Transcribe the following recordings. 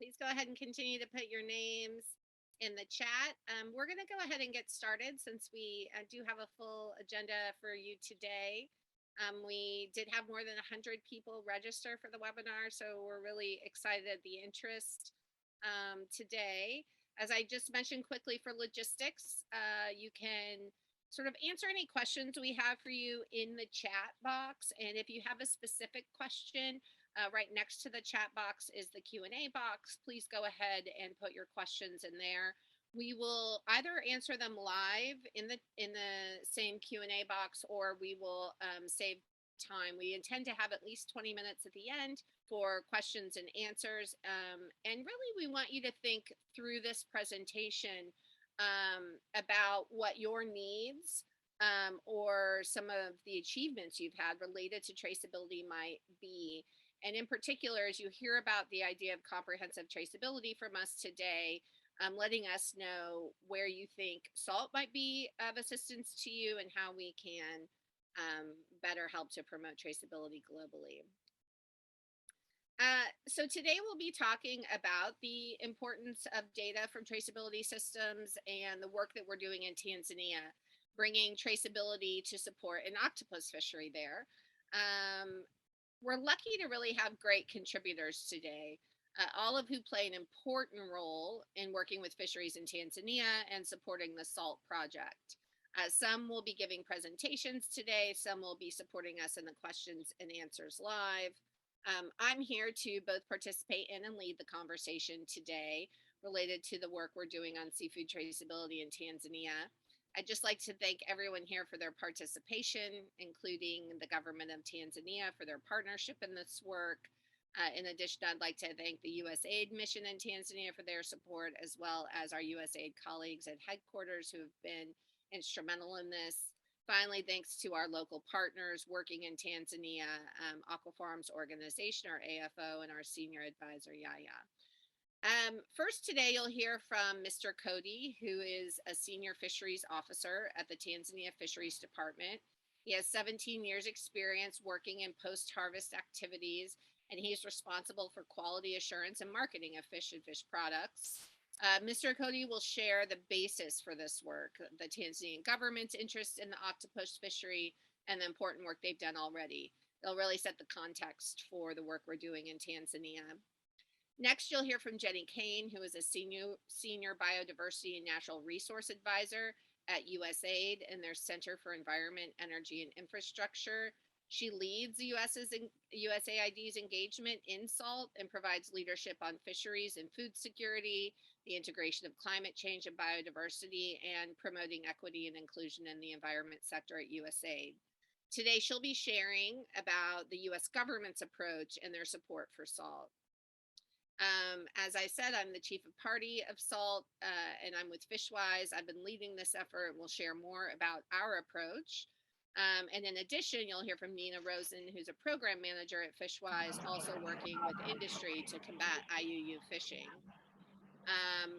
Please go ahead and continue to put your names in the chat. We're going to go ahead and get started since we do have a full agenda for you today. We did have more than 100 people register for the webinar, so we're really excited at the interest today. As I just mentioned quickly for logistics, you can sort of answer any questions we have for you in the chat box. And if you have a specific question, right next to the chat box is the Q&A box. Please go ahead and put your questions in there. We will either answer them live in the same Q&A box, or we will save time. We intend to have at least 20 minutes at the end for questions and answers. And really, we want you to think through this presentation about what your needs or some of the achievements you've had related to traceability might be. And in particular, as you hear about the idea of comprehensive traceability from us today, letting us know where you think SALT might be of assistance to you and how we can better help to promote traceability globally. So today we'll be talking about the importance of data from traceability systems and the work that we're doing in Tanzania, bringing traceability to support an octopus fishery there. We're lucky to really have great contributors today, all of who play an important role in working with fisheries in Tanzania and supporting the SALT project. Some will be giving presentations today, some will be supporting us in the questions and answers live. I'm here to both participate in and lead the conversation today related to the work we're doing on seafood traceability in Tanzania. I'd just like to thank everyone here for their participation, including the government of Tanzania for their partnership in this work. In addition, I'd like to thank the USAID mission in Tanzania for their support, as well as our USAID colleagues at headquarters who have been instrumental in this. Finally, thanks to our local partners working in Tanzania, Aqua Organization, or AFO, and our senior advisor, Yaya. First today, you'll hear from Mr. Cody, who is a senior fisheries officer at the Tanzania Fisheries Department. He has 17 years experience working in post-harvest activities, and he's responsible for quality assurance and marketing of fish and fish products. Mr. Cody will share the basis for this work, the Tanzanian government's interest in the octopus fishery, and the important work they've done already. They'll really set the context for the work we're doing in Tanzania. Next, you'll hear from Jenny Kane, who is a senior biodiversity and natural resource advisor at USAID and their Center for Environment, Energy, and Infrastructure. She leads the USAID's engagement in SALT and provides leadership on fisheries and food security, the integration of climate change and biodiversity, and promoting equity and inclusion in the environment sector at USAID. Today, she'll be sharing about the US government's approach and their support for SALT. As I said, I'm the chief of party of SALT, and I'm with Fishwise. I've been leading this effort, and we'll share more about our approach. And in addition, you'll hear from Nina Rosen, who's a program manager at Fishwise, also working with industry to combat IUU fishing.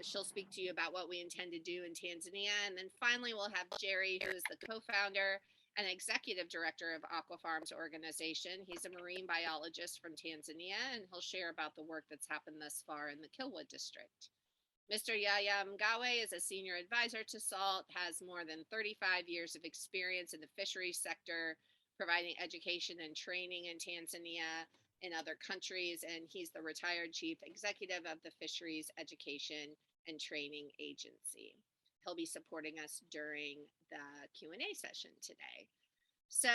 She'll speak to you about what we intend to do in Tanzania. And then finally, we'll have Jerry, who is the co-founder and executive director of Aqua Organization. He's a marine biologist from Tanzania, and he'll share about the work that's happened thus far in the Kilwa district. Mr. Yaya Mgawe is a senior advisor to SALT, has more than 35 years of experience in the fisheries sector, providing education and training in Tanzania and other countries, and he's the retired chief executive of the Fisheries Education and Training Agency. He'll be supporting us during the Q&A session today. So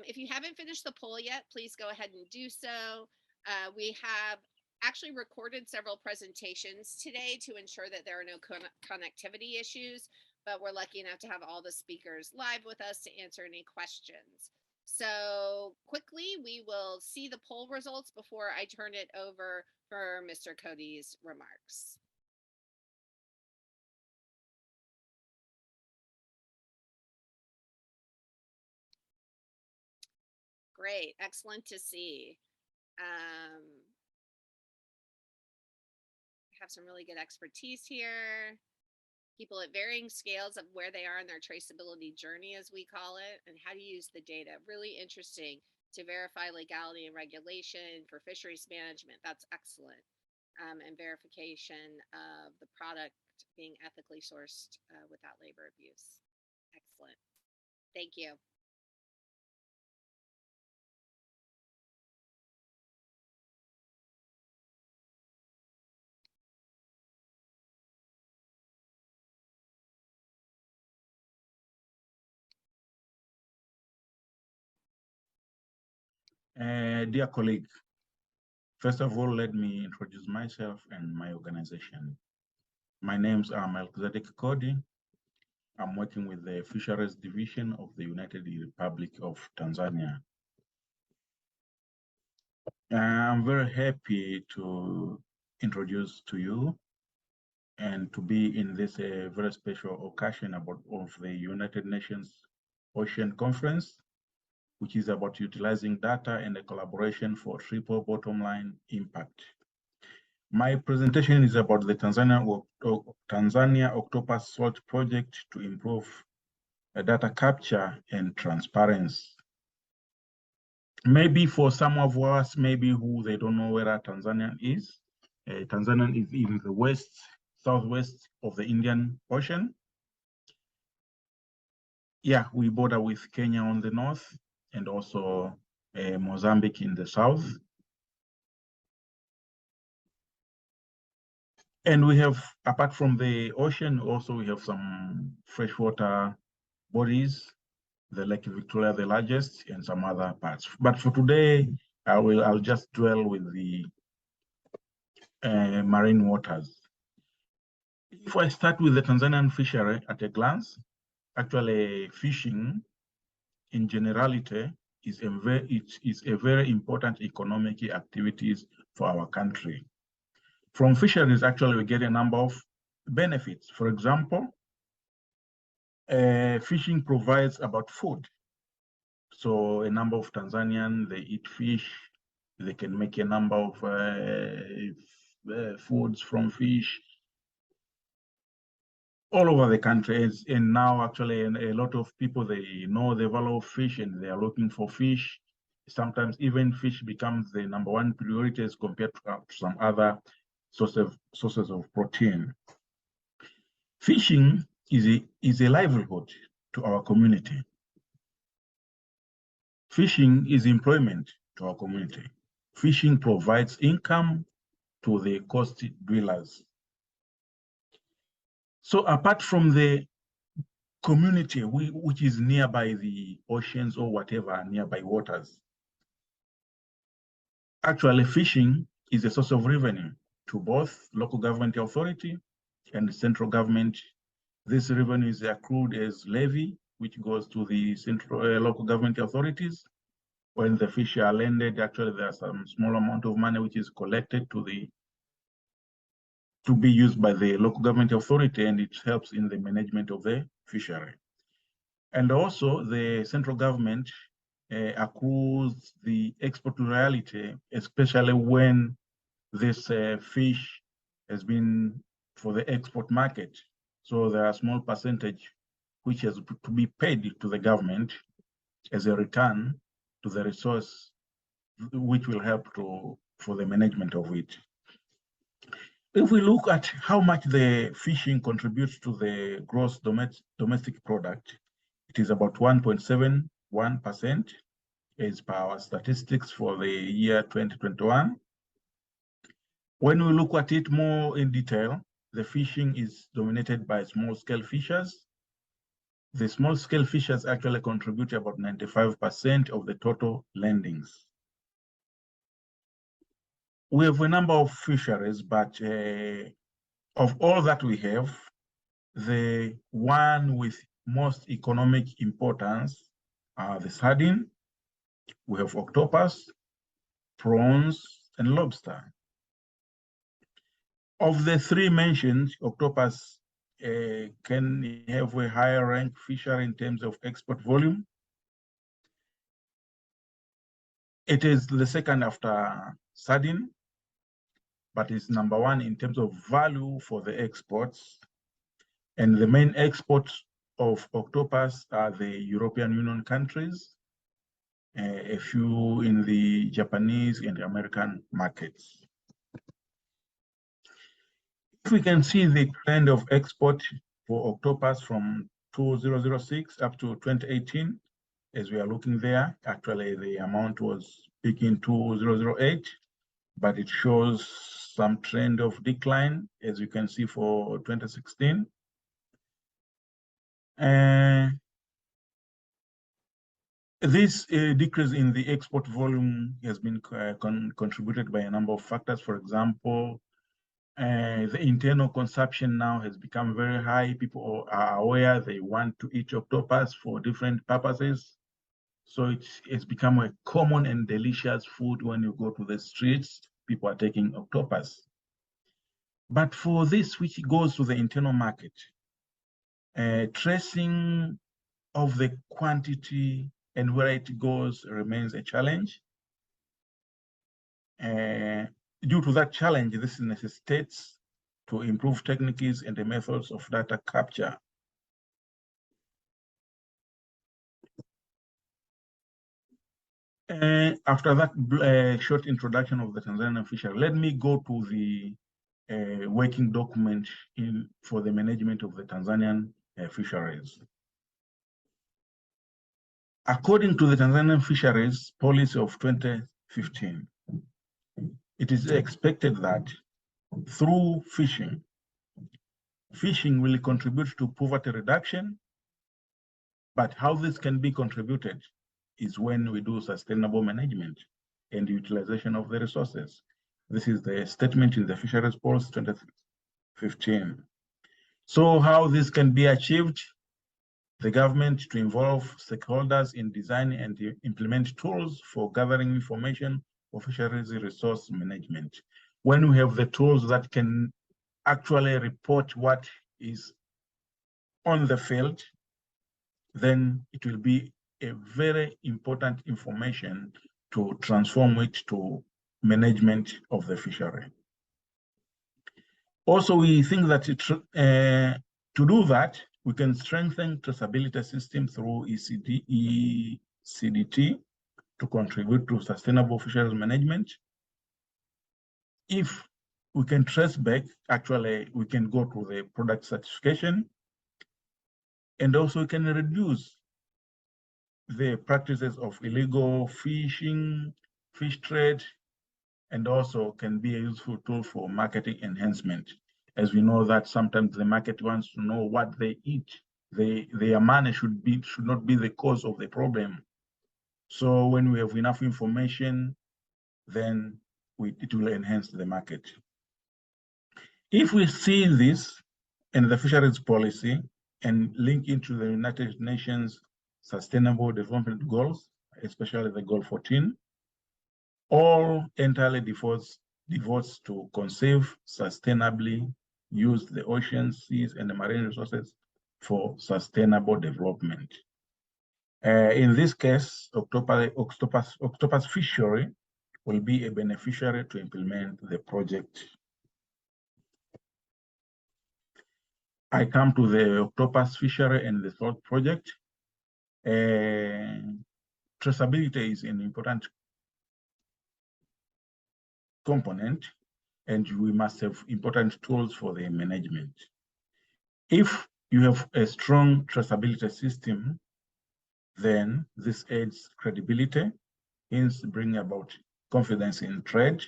if you haven't finished the poll yet, please go ahead and do so. We have actually recorded several presentations today to ensure that there are no connectivity issues, but we're lucky enough to have all the speakers live with us to answer any questions. So quickly, we will see the poll results before I turn it over for Mr. Cody's remarks. Great, excellent to see. Have some really good expertise here. People at varying scales of where they are in their traceability journey, as we call it, and how to use the data. Really interesting to verify legality and regulation for fisheries management. That's excellent. and verification of the product being ethically sourced without labor abuse. Excellent. Thank you. Dear colleague, first of all, let me introduce myself and my organization. My names are Melchizedek Kodi. I'm working with the Fisheries Division of the United Republic of Tanzania. I'm very happy to introduce to you and to be in this very special occasion of the United Nations Ocean Conference, which is about utilizing data and a collaboration for triple bottom line impact. My presentation is about the Tanzania Octopus Salt Project to improve data capture and transparency. Maybe for some of us, maybe who they don't know where Tanzania is. Tanzania is in the southwest of the Indian Ocean. Yeah, we border with Kenya on the north and also Mozambique in the south. And we have, apart from the ocean, also we have some freshwater bodies, the Lake Victoria, the largest, and some other parts. But for today, I'll just dwell with the marine waters. If I start with the Tanzanian fishery at a glance, actually fishing in generality is a very important economic activities for our country. From fisheries, actually, we get a number of benefits. For example, fishing provides about food. So a number of Tanzanians, they eat fish. They can make a number of foods from fish all over the country. And now actually a lot of people, they know the value of fish and they are looking for fish. Sometimes even fish becomes the number one priority as compared to some other sources of protein. Fishing is a livelihood to our community. Fishing is employment to our community. Fishing provides income to the coast dwellers. So apart from the community which is nearby the oceans or whatever nearby waters, actually fishing is a source of revenue to both local government authority and the central government. This revenue is accrued as levy, which goes to the central local government authorities. When the fish are landed, actually there's some small amount of money which is collected to be used by the local government authority, and it helps in the management of the fishery. And also the central government accrues the export royalty, especially when this fish has been for the export market. So there are a small percentage which has to be paid to the government as a return to the resource, which will help for the management of it. If we look at how much the fishing contributes to the gross domestic product, it is about 1.71% as per our statistics for the year 2021. When we look at it more in detail, the fishing is dominated by small-scale fishers. The small-scale fishers actually contribute about 95% of the total landings. We have a number of fisheries, but of all that we have, the one with most economic importance are the sardine, we have octopus, prawns, and lobster. Of the three mentioned, octopus can have a higher rank fishery in terms of export volume. It is the second after sardine, but it's number one in terms of value for the exports. And the main exports of octopus are the European Union countries, a few in the Japanese and the American markets. If we can see the trend of export for Octopus from 2006 up to 2018, as we are looking there, actually the amount was peaking 2008, but it shows some trend of decline, as you can see for 2016. This decrease in the export volume has been contributed by a number of factors. For example, the internal consumption now has become very high. People are aware they want to eat octopus for different purposes. So it's become a common and delicious food. When you go to the streets, people are taking octopus. But for this, which goes to the internal market, tracing of the quantity and where it goes remains a challenge. Due to that challenge, this necessitates to improve techniques and the methods of data capture. After that short introduction of the Tanzanian fishery, let me go to the working document for the management of the Tanzanian fisheries. According to the Tanzanian Fisheries Policy of 2015, it is expected that through fishing will contribute to poverty reduction, but how this can be contributed is when we do sustainable management and utilization of the resources. This is the statement in the Fisheries Policy 2015. So how this can be achieved? The government to involve stakeholders in design and implement tools for gathering information for fisheries resource management. When we have the tools that can actually report what is on the field, then it will be a very important information to transform it to management of the fishery. Also, we think that to do that, we can strengthen traceability system through ECDT to contribute to sustainable fisheries management. If we can trace back, actually, we can go to the product certification, and also we can reduce the practices of illegal fishing, fish trade, and also can be a useful tool for marketing enhancement. As we know that sometimes the market wants to know what they eat. Their money should not be the cause of the problem. So when we have enough information, then it will enhance the market. If we see this in the fisheries policy and link into the United Nations Sustainable Development Goals, especially the Goal 14, all entirely devotes to conserve, sustainably use the oceans, seas, and the marine resources for sustainable development. In this case, Octopus Fishery will be a beneficiary to implement the project. I come to the Octopus Fishery and the third project. Traceability is an important component, and we must have important tools for the management. If you have a strong traceability system, then this adds credibility, hence bring about confidence in trade,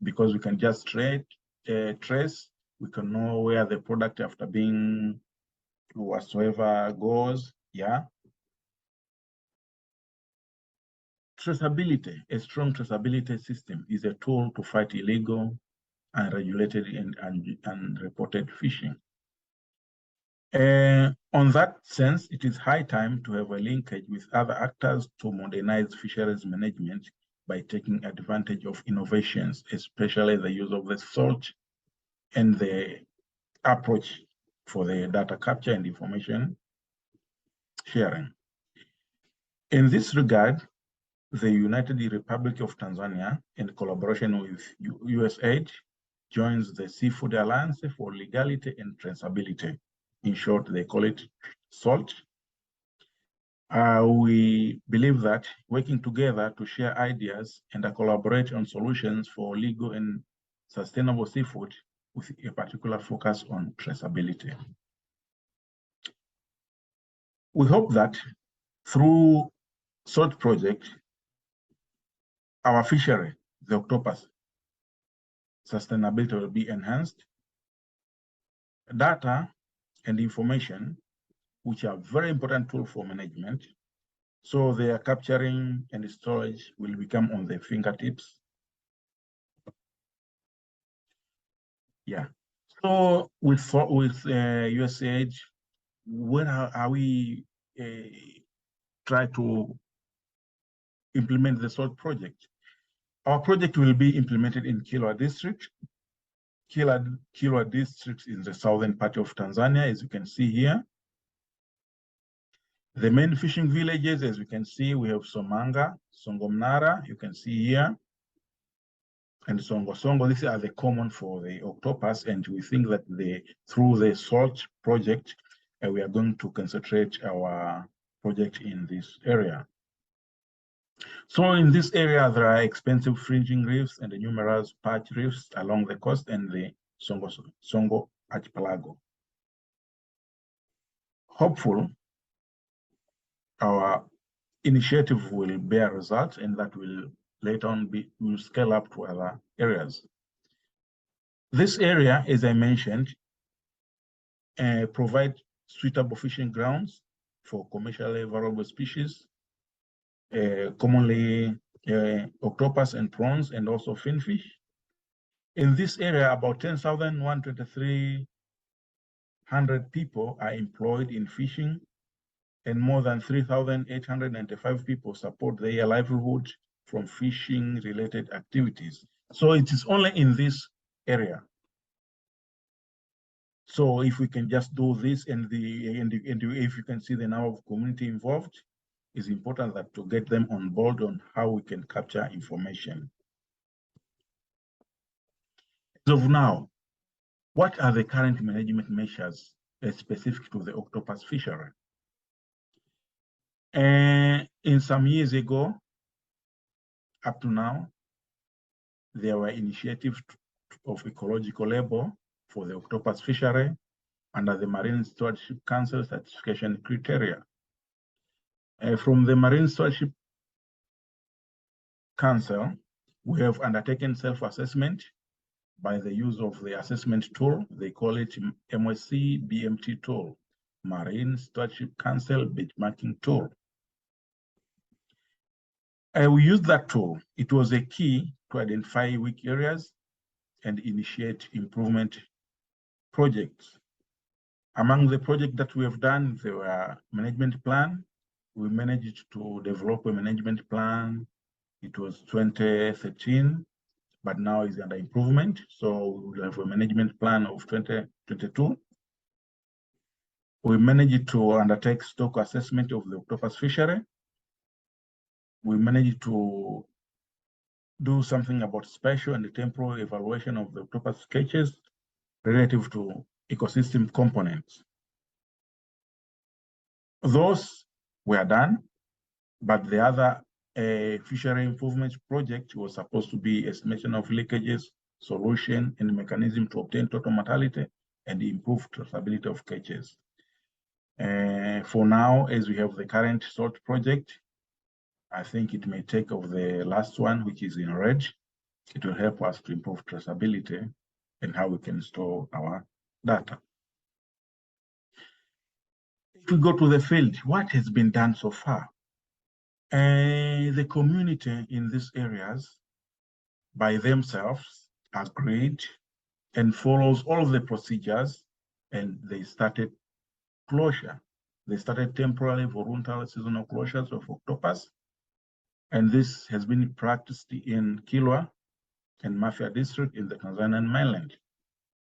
because we can just trace, we can know where the product after being whatsoever goes, yeah. Traceability, a strong traceability system is a tool to fight illegal, unregulated, and unreported fishing. On that sense, it is high time to have a linkage with other actors to modernize fisheries management by taking advantage of innovations, especially the use of the salt and the approach for the data capture and information sharing. In this regard, the United Republic of Tanzania, in collaboration with USAID, joins the Seafood Alliance for Legality and Traceability. In short, they call it SALT. We believe that working together to share ideas and collaborate on solutions for legal and sustainable seafood with a particular focus on traceability. We hope that through SALT project, our fishery, the octopus, sustainability will be enhanced. Data and information, which are very important tool for management, so their capturing and storage will become on their fingertips. Yeah. So with USAID, where are we try to implement the SALT project? Our project will be implemented in Kilwa district. Kilwa district is the southern part of Tanzania, as you can see here. The main fishing villages, as you can see, we have Somanga, Songomnara, you can see here, and Songo. These are the common for the octopus, and we think that through the SALT project, we are going to concentrate our project in this area. So in this area, there are expensive fringing reefs and numerous patch reefs along the coast and the Songo archipelago. Hopeful, our initiative will bear results, and that will later on will scale up to other areas. This area, as I mentioned, provide suitable fishing grounds for commercially valuable species, commonly octopus and prawns, and also finfish. In this area, about 10,123 people are employed in fishing, and more than 3,895 people support their livelihood from fishing-related activities. So it is only in this area. So if we can just do this, and if you can see the number of community involved, it's important that to get them on board on how we can capture information. As of now, what are the current management measures specific to the octopus fishery? In some years ago, up to now, there were initiatives of ecological label for the octopus fishery under the Marine Stewardship Council certification criteria. From the Marine Stewardship Council, we have undertaken self-assessment by the use of the assessment tool. They call it MSC BMT tool, Marine Stewardship Council benchmarking tool. We used that tool. It was a key to identify weak areas and initiate improvement projects. Among the projects that we have done, there were management plan. We managed to develop a management plan. It was 2013, but now it's under improvement. So we have a management plan of 2022. We managed to undertake stock assessment of the octopus fishery. We managed to do something about spatial and temporal evaluation of the octopus catches relative to ecosystem components. Those were done, but the other fishery improvement project was supposed to be estimation of leakages, solution, and mechanism to obtain total mortality and improve traceability of catches. For now, as we have the current SALT project, I think it may take of the last one, which is in red. It will help us to improve traceability and how we can store our data. If we go to the field, what has been done so far? The community in these areas by themselves agreed and follows all of the procedures, and they started closure. They started temporary voluntary seasonal closures of octopus, and this has been practiced in Kilwa and Mafia district in the Tanzanian mainland.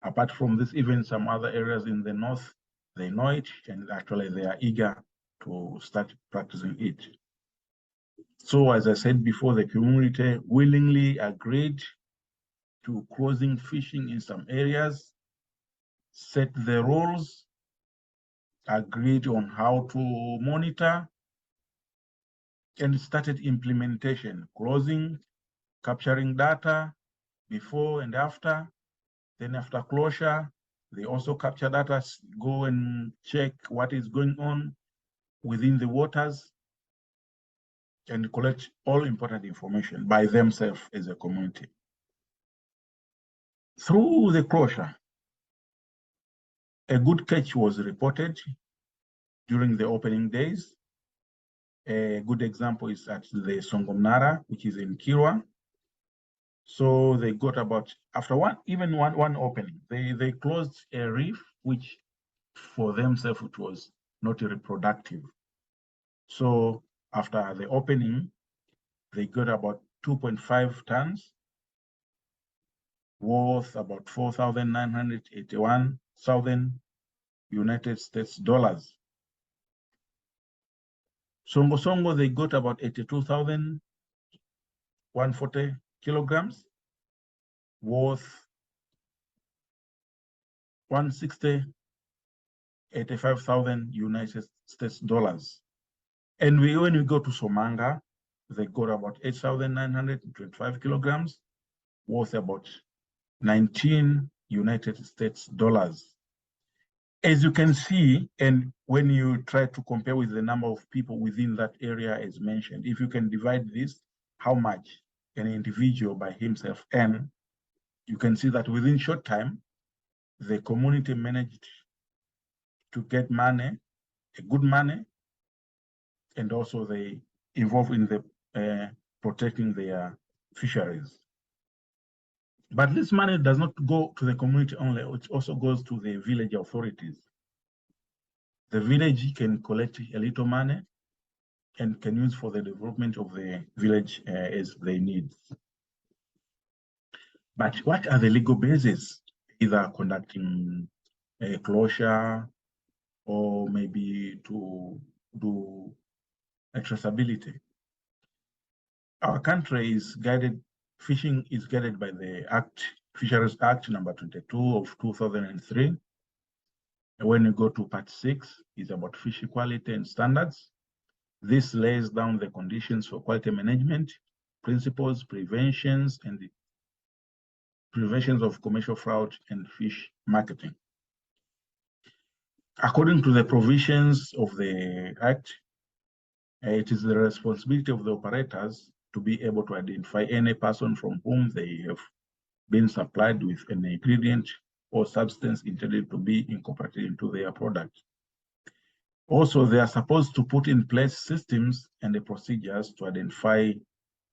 Apart from this, even some other areas in the north, they know it, and actually they are eager to start practicing it. So as I said before, the community willingly agreed to closing fishing in some areas, set the rules, agreed on how to monitor, and started implementation, closing, capturing data before and after. Then after closure, they also capture data, go and check what is going on within the waters, and collect all important information by themselves as a community. Through the closure, a good catch was reported during the opening days. A good example is at the Songomnara, which is in Kirwa. So they got about, after one opening, they closed a reef, which for themselves, it was not reproductive. So after the opening, they got about 2.5 tons, worth about 4,981,000 United States dollars. Songo, they got about 82,140 kilograms, worth 160,85,000 United States dollars. And when we go to Somanga, they got about 8,925 kilograms, worth about 19 United States dollars. As you can see, and when you try to compare with the number of people within that area as mentioned, if you can divide this, how much an individual by himself earn, you can see that within short time, the community managed to get money, a good money, and also they involved in the protecting their fisheries. But this money does not go to the community only, it also goes to the village authorities. The village can collect a little money and can use for the development of the village as they need. But what are the legal bases, either conducting a closure or maybe to do a traceability? Our country is guided, fishing is guided by the Fisheries Act number 22 of 2003. When you go to part 6, it's about fish quality and standards. This lays down the conditions for quality management, principles, preventions, and the preventions of commercial fraud and fish marketing. According to the provisions of the Act, it is the responsibility of the operators to be able to identify any person from whom they have been supplied with an ingredient or substance intended to be incorporated into their product. Also, they are supposed to put in place systems and the procedures to identify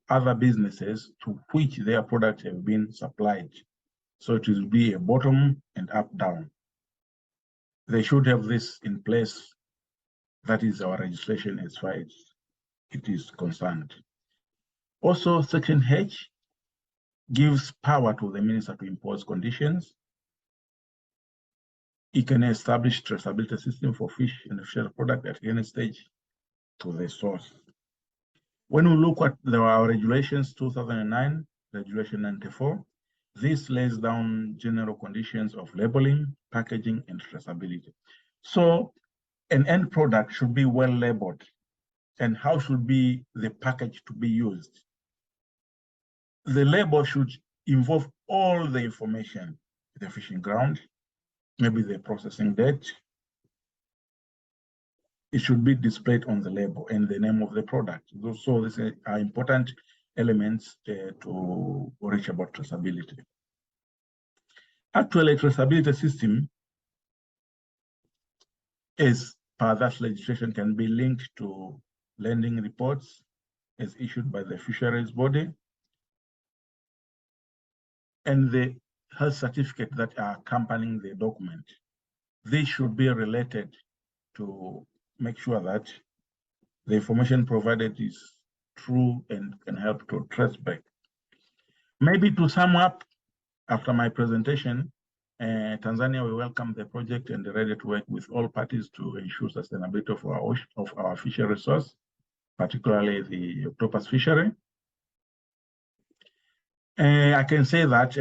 other businesses to which their products have been supplied. So it will be a bottom and up down. They should have this in place. That is our legislation as far as it is concerned. Also, Section H gives power to the minister to impose conditions. It can establish traceability system for fish and fishery product at any stage to the source. When we look at our regulations 2009, Regulation 94, this lays down general conditions of labeling, packaging, and traceability. So an end product should be well labeled. And how should be the package to be used? The label should involve all the information, the fishing ground, maybe the processing date. It should be displayed on the label and the name of the product. So these are important elements to reach about traceability. Actually, a traceability system, as per that legislation, can be linked to lending reports as issued by the fisheries body and the health certificate that are accompanying the document. They should be related to make sure that the information provided is true and can help to trace back. Maybe to sum up, after my presentation, Tanzania will welcome the project and ready to work with all parties to ensure sustainability of our fishery resource, particularly the octopus fishery. I can say that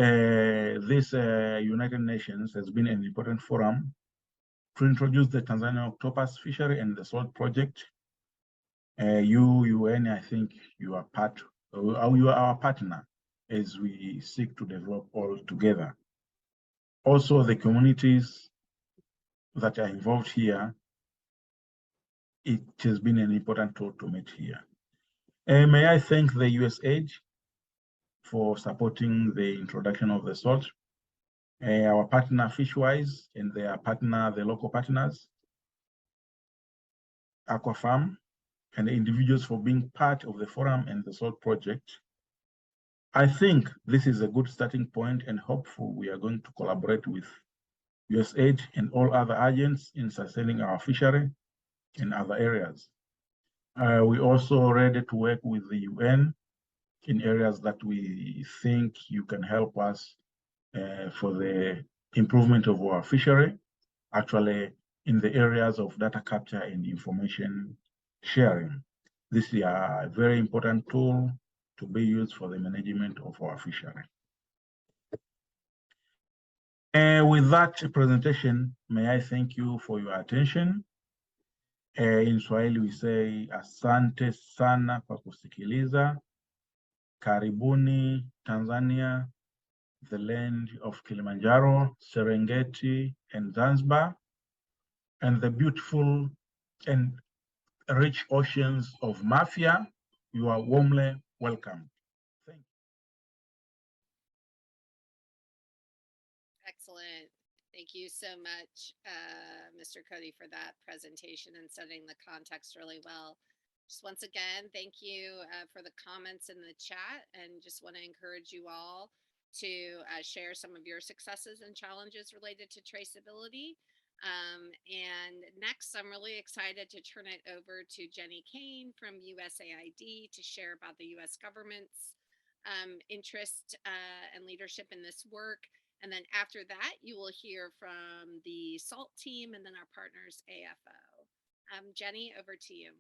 this United Nations has been an important forum to introduce the Tanzanian octopus fishery and the salt project. UN, I think you are you are our partner as we seek to develop all together. also the communities that are involved here, it has been an important tool to meet here. May I thank the USAID for supporting the introduction of the salt, our partner Fishwise and their partner, the local partners, Aqua Farm, and the individuals for being part of the forum and the salt project. I think this is a good starting point, and hopeful we are going to collaborate with USAID and all other agents in sustaining our fishery in other areas. We're also ready to work with the UN in areas that we think you can help us for the improvement of our fishery, actually in the areas of data capture and information sharing. This is a very important tool to be used for the management of our fishery. With that presentation, may I thank you for your attention. In Swahili we say asante sana kwa kusikiliza. Karibuni Tanzania, the land of Kilimanjaro, Serengeti, and Zanzibar, and the beautiful and rich oceans of Mafia. You are warmly welcome. Thank you. Excellent. Thank you so much, Mr. Cody, for that presentation and setting the context really well. Just once again, thank you for the comments in the chat, and just want to encourage you all to share some of your successes and challenges related to traceability. And next, I'm really excited to turn it over to Jenny Kane from USAID to share about the US government's interest and leadership in this work. And then after that, you will hear from the SALT team and then our partners, AFO. Jenny, over to you.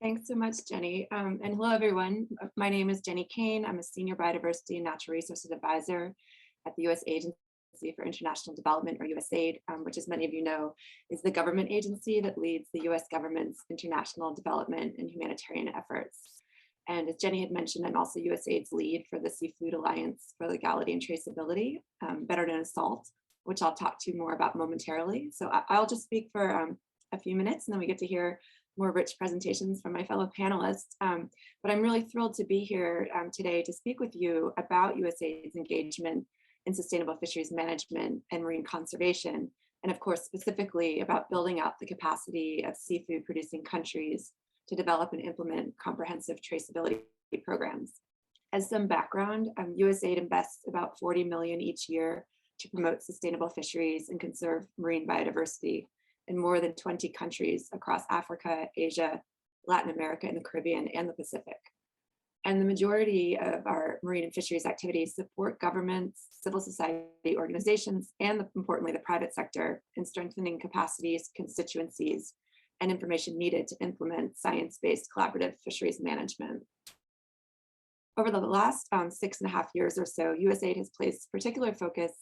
Thanks so much, Jenny. And hello, everyone. My name is Jenny Kane. I'm a Senior Biodiversity and Natural Resources Advisor at the U.S. Agency for International Development, or USAID, which, as many of you know, is the government agency that leads the U.S. government's international development and humanitarian efforts. And as Jenny had mentioned, I'm also USAID's lead for the Seafood Alliance for Legality and Traceability, better known as SALT, which I'll talk to you more about momentarily. So I'll just speak for a few minutes, and then we get to hear more rich presentations from my fellow panelists. But I'm really thrilled to be here today to speak with you about USAID's engagement in sustainable fisheries management and marine conservation, and of course, specifically about building out the capacity of seafood producing countries to develop and implement comprehensive traceability programs. As some background, USAID invests about $40 million each year to promote sustainable fisheries and conserve marine biodiversity in more than 20 countries across Africa, Asia, Latin America, and the Caribbean, and the Pacific. And the majority of our marine and fisheries activities support governments, civil society organizations, and importantly, the private sector in strengthening capacities, constituencies, and information needed to implement science-based collaborative fisheries management. Over the last 6.5 years or so, USAID has placed particular focus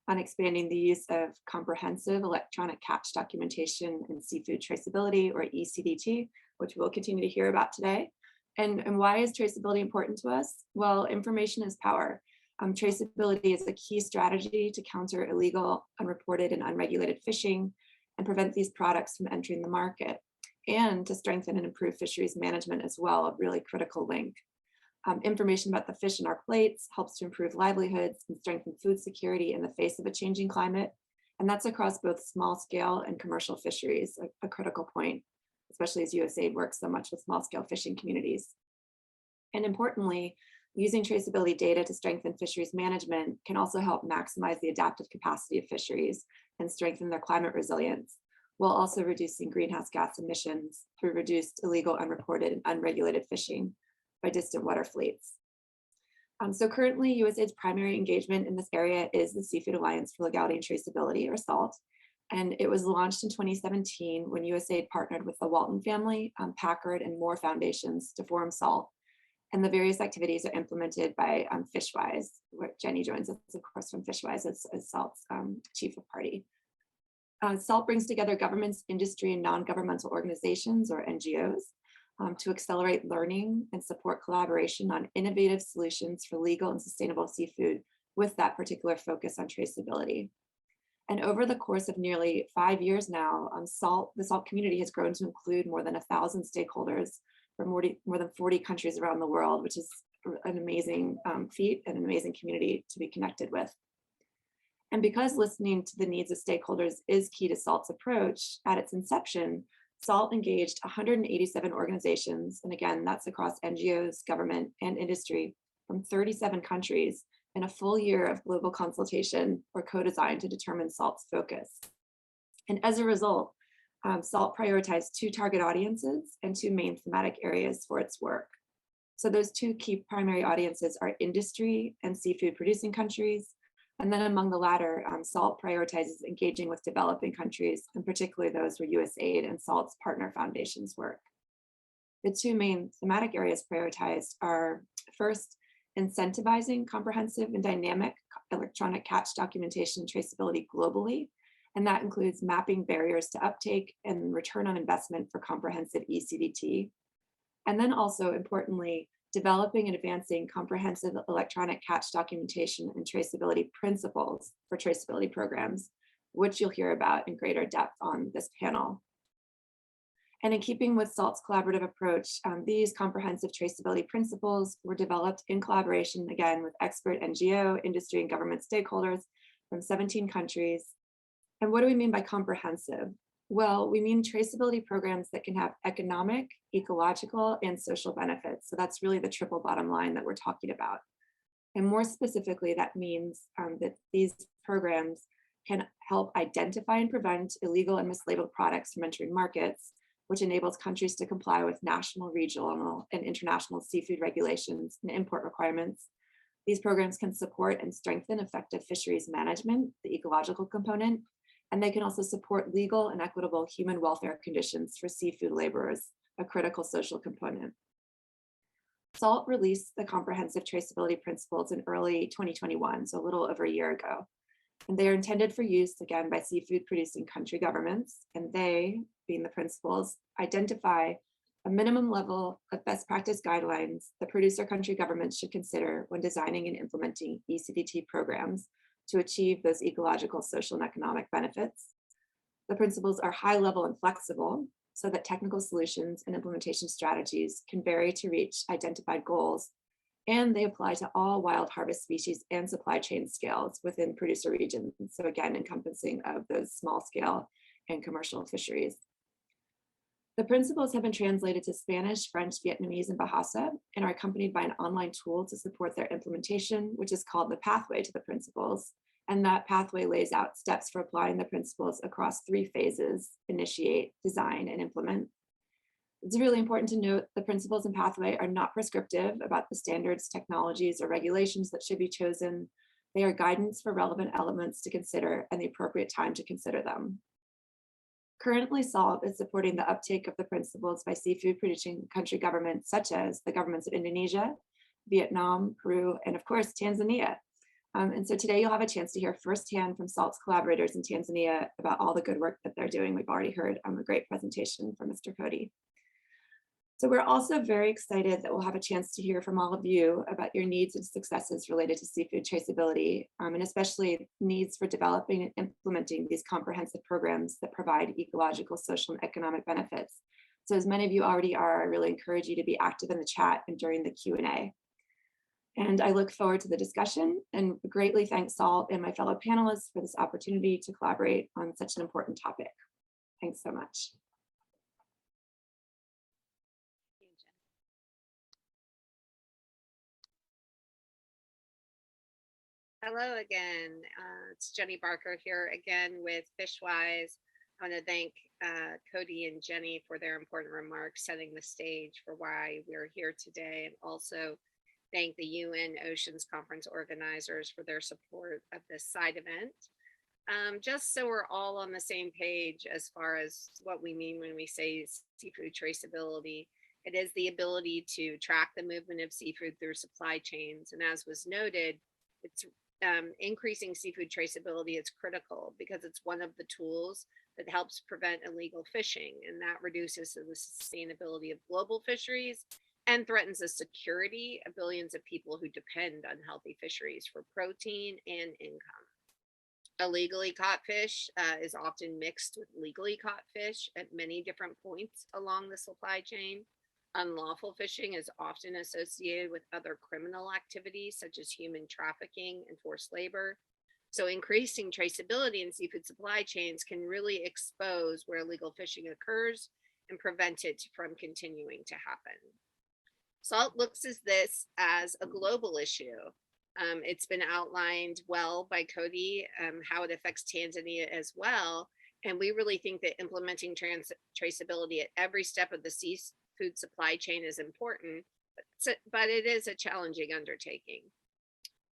on expanding the use of comprehensive electronic catch documentation and seafood traceability, or ECDT, which we'll continue to hear about today. And why is traceability important to us? Well, information is power. Traceability is a key strategy to counter illegal, unreported, and unregulated fishing, and prevent these products from entering the market, and to strengthen and improve fisheries management as well, a really critical link. Information about the fish in our plates helps to improve livelihoods and strengthen food security in the face of a changing climate. And that's across both small scale and commercial fisheries, a critical point, especially as USAID works so much with small scale fishing communities. And importantly, using traceability data to strengthen fisheries management can also help maximize the adaptive capacity of fisheries and strengthen their climate resilience, while also reducing greenhouse gas emissions through reduced illegal, unreported, and unregulated fishing by distant water fleets. So currently, USAID's primary engagement in this area is the Seafood Alliance for Legality and Traceability, or SALT. And it was launched in 2017 when USAID partnered with the Walton family, Packard, and Moore foundations to form SALT. And the various activities are implemented by Fishwise, where Jenny joins us, of course, from Fishwise as SALT's chief of party. SALT brings together governments, industry, and non-governmental organizations, or NGOs, to accelerate learning and support collaboration on innovative solutions for legal and sustainable seafood with that particular focus on traceability. And over the course of nearly 5 years now, the salt community has grown to include more than 1,000 stakeholders from more than 40 countries around the world, which is an amazing feat and an amazing community to be connected with. And because listening to the needs of stakeholders is key to SALT's approach, at its inception, SALT engaged 187 organizations, and again, that's across NGOs, government, and industry from 37 countries in a full year of global consultation or co-design to determine SALT's focus. And as a result, SALT prioritized 2 target audiences and 2 main thematic areas for its work. So those 2 key primary audiences are industry and seafood producing countries. And then among the latter, SALT prioritizes engaging with developing countries, and particularly those where USAID and SALT's partner foundations work. The 2 main thematic areas prioritized are, first, incentivizing comprehensive and dynamic electronic catch documentation and traceability globally. And that includes mapping barriers to uptake and return on investment for comprehensive ECDT. And then also importantly, developing and advancing comprehensive electronic catch documentation and traceability principles for traceability programs, which you'll hear about in greater depth on this panel. And in keeping with SALT's collaborative approach, these comprehensive traceability principles were developed in collaboration, again, with expert NGO, industry, and government stakeholders from 17 countries. And what do we mean by comprehensive? Well, we mean traceability programs that can have economic, ecological, and social benefits. So that's really the triple bottom line that we're talking about. And more specifically, that means that these programs can help identify and prevent illegal and mislabeled products from entering markets, which enables countries to comply with national, regional, and international seafood regulations and import requirements. These programs can support and strengthen effective fisheries management, the ecological component, and they can also support legal and equitable human welfare conditions for seafood laborers, a critical social component. SALT released the comprehensive traceability principles in early 2021, so a little over a year ago. And they are intended for use, again, by seafood producing country governments, and they, being the principles, identify a minimum level of best practice guidelines that producer country governments should consider when designing and implementing ECDT programs to achieve those ecological, social, and economic benefits. The principles are high level and flexible so that technical solutions and implementation strategies can vary to reach identified goals, and they apply to all wild harvest species and supply chain scales within producer regions. So again, encompassing of those small scale and commercial fisheries. The principles have been translated to Spanish, French, Vietnamese, and Bahasa, and are accompanied by an online tool to support their implementation, which is called the Pathway to the Principles. And that pathway lays out steps for applying the principles across 3 phases: initiate, design, and implement. It's really important to note the principles and pathway are not prescriptive about the standards, technologies, or regulations that should be chosen. They are guidance for relevant elements to consider and the appropriate time to consider them. Currently, SALT is supporting the uptake of the principles by seafood producing country governments, such as the governments of Indonesia, Vietnam, Peru, and of course, Tanzania. And so today you'll have a chance to hear firsthand from SALT's collaborators in Tanzania about all the good work that they're doing. We've already heard a great presentation from Mr. Cody. So we're also very excited that we'll have a chance to hear from all of you about your needs and successes related to seafood traceability, and especially needs for developing and implementing these comprehensive programs that provide ecological, social, and economic benefits. So as many of you already are, I really encourage you to be active in the chat and during the Q&A. And I look forward to the discussion and greatly thank SALT and my fellow panelists for this opportunity to collaborate on such an important topic. Thanks so much. Hello again. It's Jenny Barker here again with Fishwise. I want to thank Cody and Jenny for their important remarks, setting the stage for why we're here today, and also thank the UN Oceans Conference organizers for their support of this side event. Just so we're all on the same page as far as what we mean when we say seafood traceability, it is the ability to track the movement of seafood through supply chains. And as was noted, it's increasing seafood traceability is critical because it's one of the tools that helps prevent illegal fishing, and that reduces the sustainability of global fisheries and threatens the security of billions of people who depend on healthy fisheries for protein and income. Illegally caught fish is often mixed with legally caught fish at many different points along the supply chain. Unlawful fishing is often associated with other criminal activities such as human trafficking and forced labor. So increasing traceability in seafood supply chains can really expose where illegal fishing occurs and prevent it from continuing to happen. SALT looks at this as a global issue. It's been outlined well by Cody, how it affects Tanzania as well. And we really think that implementing traceability at every step of the seafood supply chain is important, but it is a challenging undertaking.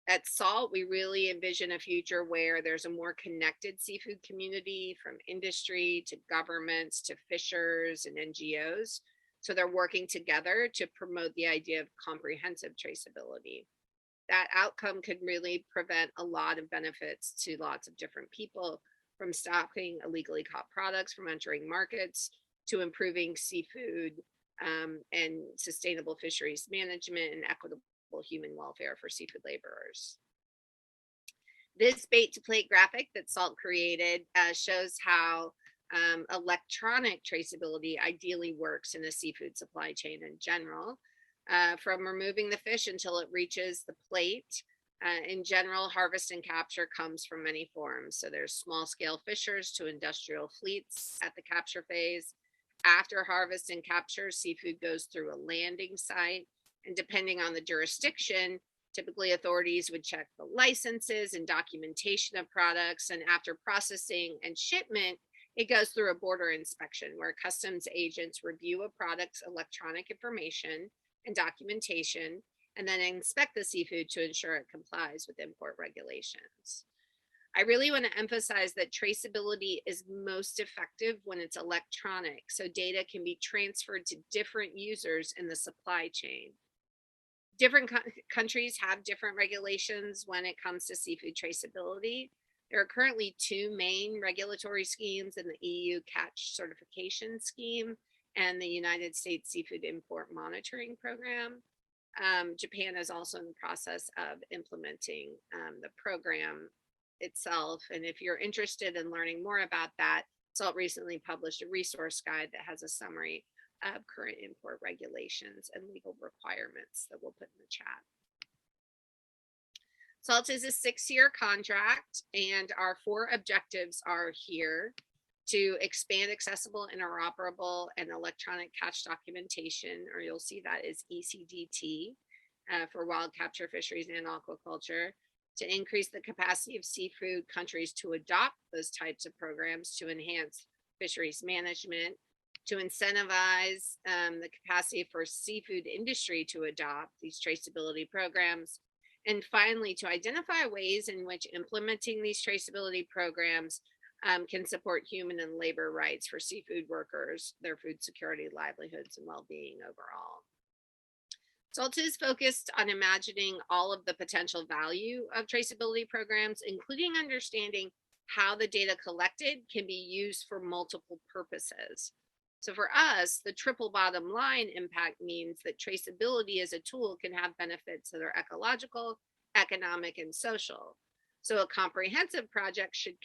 At SALT, we really envision a future where there's a more connected seafood community, from industry to governments to fishers and NGOs. So they're working together to promote the idea of comprehensive traceability. That outcome could really prevent a lot of benefits to lots of different people, from stopping illegally caught products from entering markets to improving seafood and sustainable fisheries management and equitable human welfare for seafood laborers. This bait to plate graphic that SALT created shows how electronic traceability ideally works in a seafood supply chain in general. From removing the fish until it reaches the plate. In general, harvest and capture comes from many forms. So there's small scale fishers to industrial fleets at the capture phase. After harvest and capture, seafood goes through a landing site. And depending on the jurisdiction, typically authorities would check the licenses and documentation of products. And after processing and shipment, it goes through a border inspection where customs agents review a product's electronic information and documentation, and then inspect the seafood to ensure it complies with import regulations. I really want to emphasize that traceability is most effective when it's electronic, so data can be transferred to different users in the supply chain. Different countries have different regulations when it comes to seafood traceability. There are currently two main regulatory schemes in the EU Catch Certification Scheme and the United States Seafood Import Monitoring Program. Japan is also in the process of implementing the program itself. And if you're interested in learning more about that, SALT recently published a resource guide that has a summary of current import regulations and legal requirements that we'll put in the chat. SALT is a 6-year contract, and our 4 objectives are here: to expand accessible, interoperable, and electronic catch documentation, or you'll see that is ECDT, for wild capture fisheries and aquaculture; to increase the capacity of seafood countries to adopt those types of programs to enhance fisheries management; to incentivize the capacity for seafood industry to adopt these traceability programs; and finally, to identify ways in which implementing these traceability programs can support human and labor rights for seafood workers, their food security, livelihoods, and well-being overall. SALT is focused on imagining all of the potential value of traceability programs, including understanding how the data collected can be used for multiple purposes. So for us, the triple bottom line impact means that traceability as a tool can have benefits that are ecological, economic, and social. So a comprehensive project should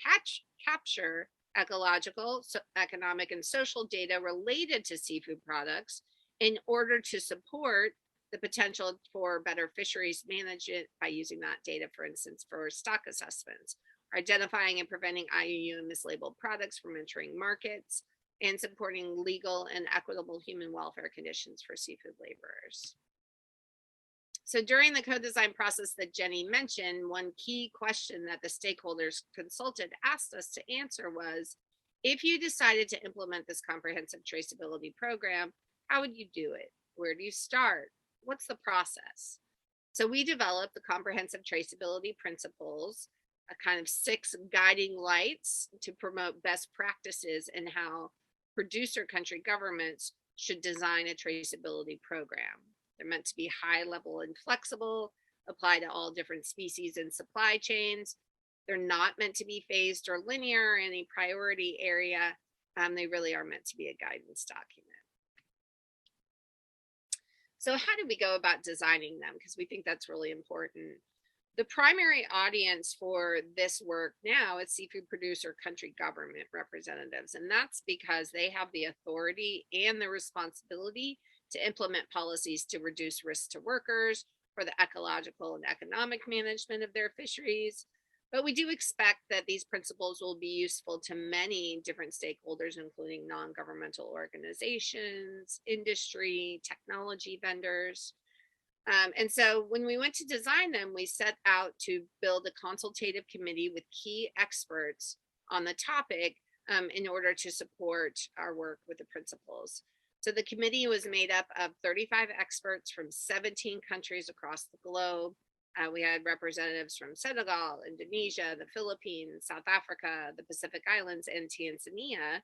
capture ecological, economic, and social data related to seafood products in order to support the potential for better fisheries management by using that data, for instance, for stock assessments, identifying and preventing IUU and mislabeled products from entering markets, and supporting legal and equitable human welfare conditions for seafood laborers. So during the co-design process that Jenny mentioned, one key question that the stakeholders consulted asked us to answer was, if you decided to implement this comprehensive traceability program, how would you do it? Where do you start? What's the process? So we developed the comprehensive traceability principles, a kind of 6 guiding lights to promote best practices in how producer country governments should design a traceability program. They're meant to be high level and flexible, apply to all different species and supply chains. They're not meant to be phased or linear or any priority area. They really are meant to be a guidance document. So how do we go about designing them? Because we think that's really important. The primary audience for this work now is seafood producer country government representatives, and that's because they have the authority and the responsibility to implement policies to reduce risks to workers, for the ecological and economic management of their fisheries. But we do expect that these principles will be useful to many different stakeholders, including non-governmental organizations, industry, technology vendors. And so when we went to design them, we set out to build a consultative committee with key experts on the topic in order to support our work with the principles. So the committee was made up of 35 experts from 17 countries across the globe. We had representatives from Senegal, Indonesia, the Philippines, South Africa, the Pacific Islands, and Tanzania.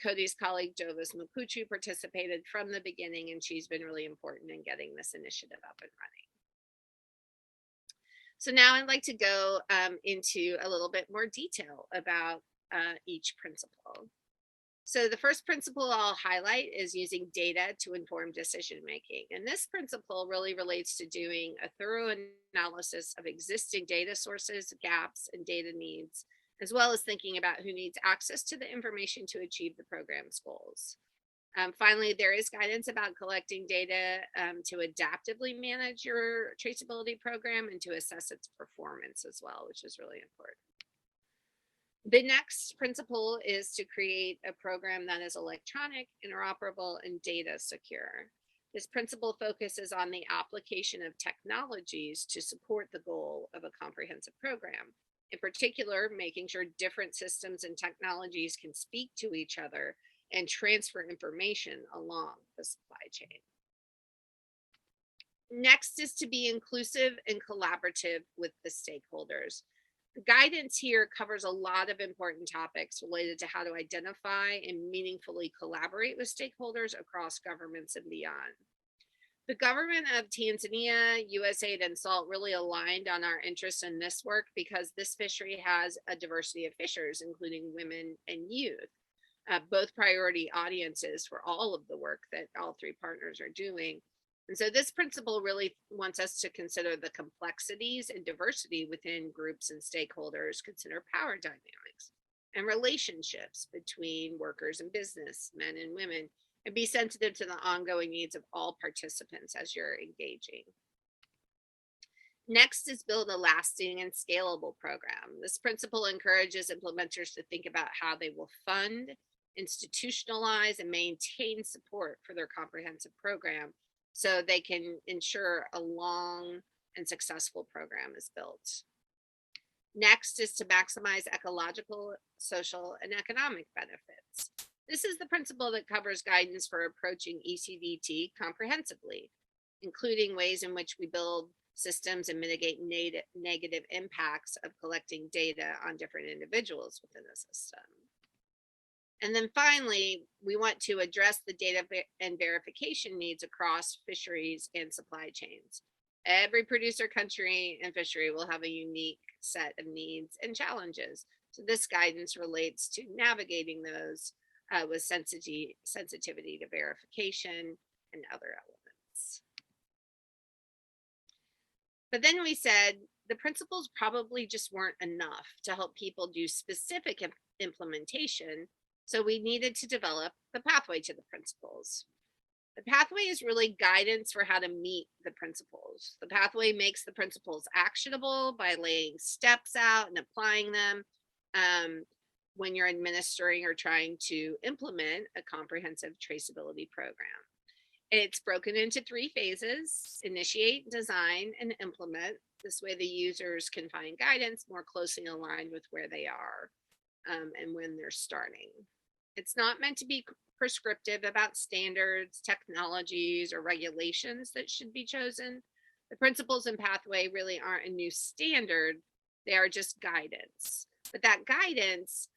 Cody's colleague Jovis Mukuchu participated from the beginning, and she's been really important in getting this initiative up and running. So now I'd like to go into a little bit more detail about each principle. So the first principle I'll highlight is using data to inform decision making. And this principle really relates to doing a thorough analysis of existing data sources, gaps, and data needs, as well as thinking about who needs access to the information to achieve the program's goals. Finally, there is guidance about collecting data to adaptively manage your traceability program and to assess its performance as well, which is really important. The next principle is to create a program that is electronic, interoperable, and data secure. This principle focuses on the application of technologies to support the goal of a comprehensive program. In particular, making sure different systems and technologies can speak to each other and transfer information along the supply chain. Next is to be inclusive and collaborative with the stakeholders. The guidance here covers a lot of important topics related to how to identify and meaningfully collaborate with stakeholders across governments and beyond. The government of Tanzania, USAID, and SALT really aligned on our interests in this work because this fishery has a diversity of fishers, including women and youth, both priority audiences for all of the work that all three partners are doing. And so this principle really wants us to consider the complexities and diversity within groups and stakeholders, consider power dynamics and relationships between workers and business, men and women, and be sensitive to the ongoing needs of all participants as you're engaging. Next is build a lasting and scalable program. This principle encourages implementers to think about how they will fund, institutionalize, and maintain support for their comprehensive program so they can ensure a long and successful program is built. Next is to maximize ecological, social, and economic benefits. This is the principle that covers guidance for approaching ECDT comprehensively, including ways in which we build systems and mitigate negative impacts of collecting data on different individuals within the system. And then finally, we want to address the data and verification needs across fisheries and supply chains. Every producer country and fishery will have a unique set of needs and challenges. So this guidance relates to navigating those with sensitivity to verification and other elements. But then we said the principles probably just weren't enough to help people do specific implementation. So we needed to develop the pathway to the principles. The pathway is really guidance for how to meet the principles. The pathway makes the principles actionable by laying steps out and applying them when you're administering or trying to implement a comprehensive traceability program. It's broken into 3 phases: initiate, design, and implement. This way the users can find guidance more closely aligned with where they are and when they're starting. It's not meant to be prescriptive about standards, technologies, or regulations that should be chosen. The principles and pathway really aren't a new standard. They are just guidance. But that guidance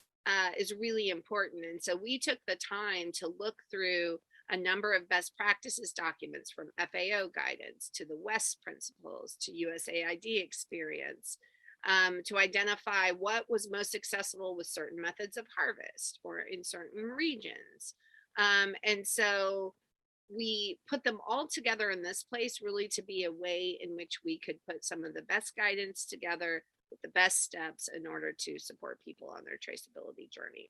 is really important. And so we took the time to look through a number of best practices documents, from FAO guidance to the WEST principles to USAID experience, to identify what was most accessible with certain methods of harvest or in certain regions. And so we put them all together in this place really to be a way in which we could put some of the best guidance together with the best steps in order to support people on their traceability journey.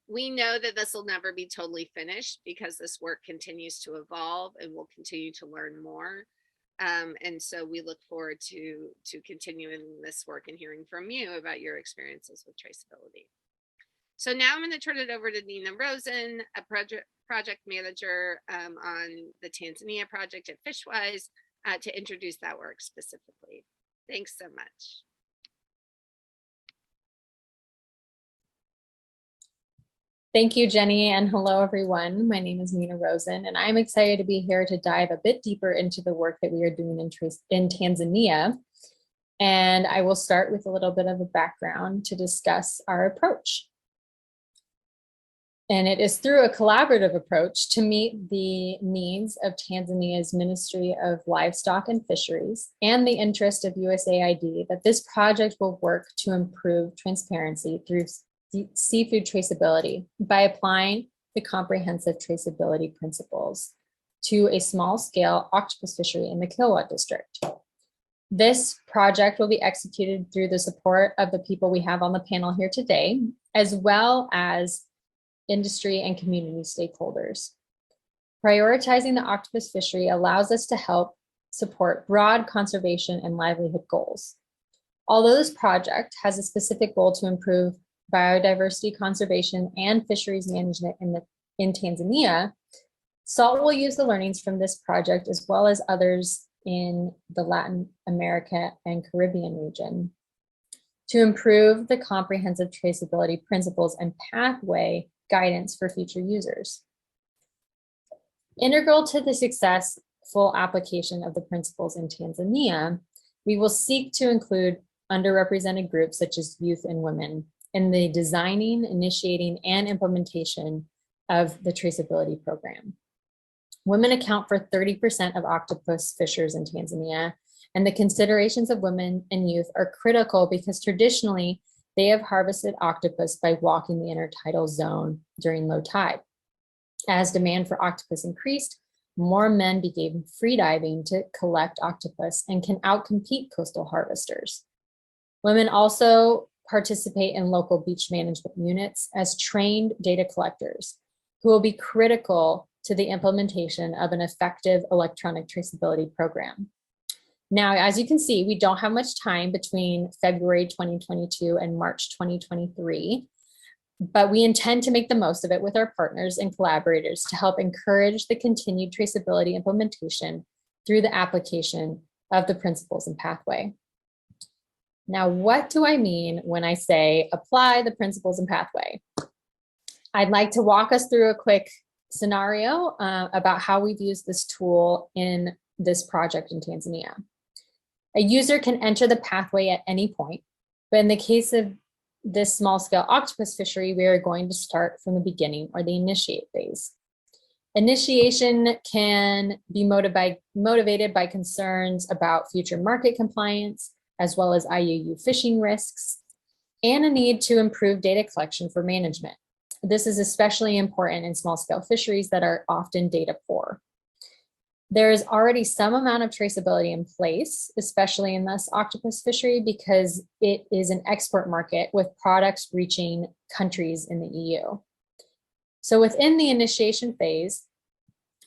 We know that this will never be totally finished because this work continues to evolve and we'll continue to learn more. And so we look forward to continuing this work and hearing from you about your experiences with traceability. So now I'm going to turn it over to Nina Rosen, a project manager on the Tanzania project at Fishwise, to introduce that work specifically. Thanks so much. Thank you, Jenny, and hello, everyone. My name is Nina Rosen, and I'm excited to be here to dive a bit deeper into the work that we are doing in Tanzania. And I will start with a little bit of a background to discuss our approach. And it is through a collaborative approach to meet the needs of Tanzania's Ministry of Livestock and Fisheries and the interest of USAID that this project will work to improve transparency through seafood traceability by applying the comprehensive traceability principles to a small-scale octopus fishery in the Kilwa district. This project will be executed through the support of the people we have on the panel here today, as well as industry and community stakeholders. Prioritizing the octopus fishery allows us to help support broad conservation and livelihood goals. Although this project has a specific goal to improve biodiversity conservation and fisheries management in Tanzania, SALT will use the learnings from this project as well as others in the Latin America and Caribbean region to improve the comprehensive traceability principles and pathway guidance for future users. Integral to the successful application of the principles in Tanzania, we will seek to include underrepresented groups such as youth and women in the designing, initiating, and implementation of the traceability program. Women account for 30% of octopus fishers in Tanzania, and the considerations of women and youth are critical because traditionally they have harvested octopus by walking the intertidal zone during low tide. As demand for octopus increased, more men began freediving to collect octopus and can outcompete coastal harvesters. Women also participate in local beach management units as trained data collectors who will be critical to the implementation of an effective electronic traceability program. Now, as you can see, we don't have much time between February 2022 and March 2023, but we intend to make the most of it with our partners and collaborators to help encourage the continued traceability implementation through the application of the principles and pathway. Now, what do I mean when I say apply the principles and pathway? I'd like to walk us through a quick scenario about how we've used this tool in this project in Tanzania. A user can enter the pathway at any point, but in the case of this small-scale octopus fishery, we are going to start from the beginning or the initiate phase. Initiation can be motivated by concerns about future market compliance, as well as IUU fishing risks, and a need to improve data collection for management. This is especially important in small-scale fisheries that are often data poor. There is already some amount of traceability in place, especially in this octopus fishery, because it is an export market with products reaching countries in the EU. So within the initiation phase,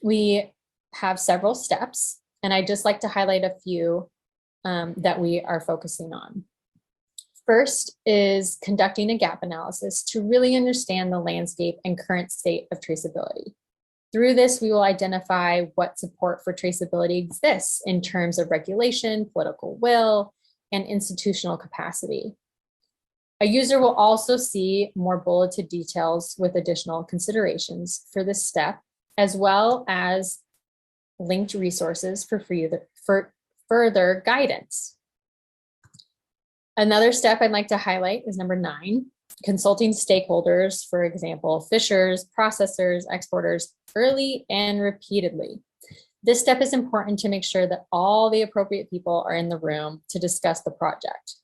we have several steps, and I'd just like to highlight a few that we are focusing on. First is conducting a gap analysis to really understand the landscape and current state of traceability. Through this, we will identify what support for traceability exists in terms of regulation, political will, and institutional capacity. A user will also see more bulleted details with additional considerations for this step, as well as linked resources for further guidance. Another step I'd like to highlight is number 9, consulting stakeholders, for example, fishers, processors, exporters, early and repeatedly. This step is important to make sure that all the appropriate people are in the room to discuss the project.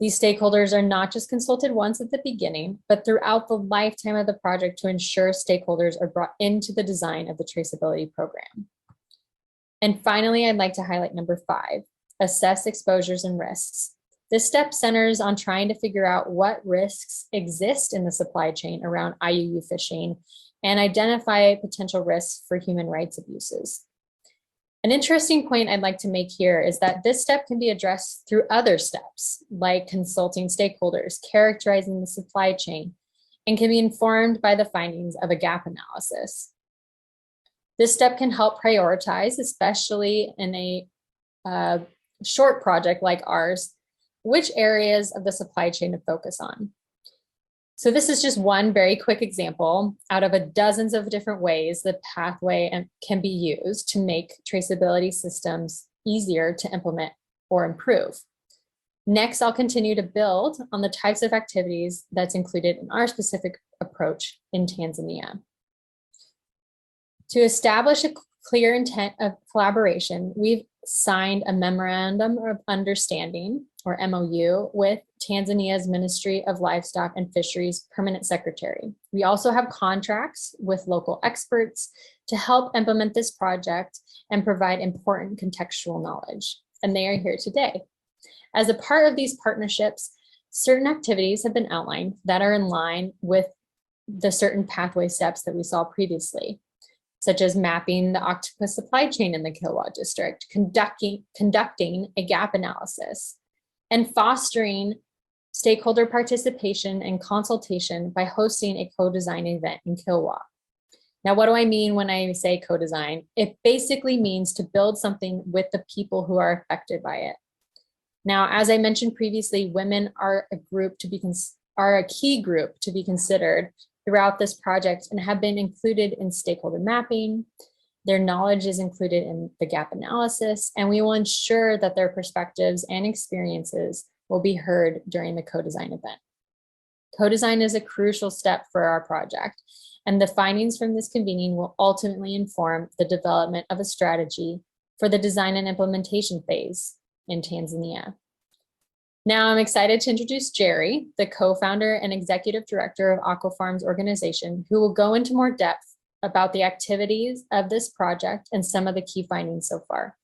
These stakeholders are not just consulted once at the beginning, but throughout the lifetime of the project to ensure stakeholders are brought into the design of the traceability program. And finally, I'd like to highlight number 5, assess exposures and risks. This step centers on trying to figure out what risks exist in the supply chain around IUU fishing and identify potential risks for human rights abuses. An interesting point I'd like to make here is that this step can be addressed through other steps, like consulting stakeholders, characterizing the supply chain, and can be informed by the findings of a gap analysis. This step can help prioritize, especially in a short project like ours, which areas of the supply chain to focus on. So this is just one very quick example out of dozens of different ways the pathway can be used to make traceability systems easier to implement or improve. Next, I'll continue to build on the types of activities that's included in our specific approach in Tanzania. To establish a clear intent of collaboration, we've signed a Memorandum of Understanding, or MOU, with Tanzania's Ministry of Livestock and Fisheries Permanent Secretary. We also have contracts with local experts to help implement this project and provide important contextual knowledge, and they are here today. As a part of these partnerships, certain activities have been outlined that are in line with the certain pathway steps that we saw previously, such as mapping the octopus supply chain in the Kilwa district, conducting a gap analysis, and fostering stakeholder participation and consultation by hosting a co-design event in Kilwa. Now, what do I mean when I say co-design? It basically means to build something with the people who are affected by it. Now, as I mentioned previously, women are a key group to be considered throughout this project and have been included in stakeholder mapping. Their knowledge is included in the gap analysis, and we will ensure that their perspectives and experiences will be heard during the co-design event. Co-design is a crucial step for our project, and the findings from this convening will ultimately inform the development of a strategy for the design and implementation phase in Tanzania. Now I'm excited to introduce Jerry, the co-founder and executive director of Aqua Farms organization, who will go into more depth about the activities of this project and some of the key findings so far.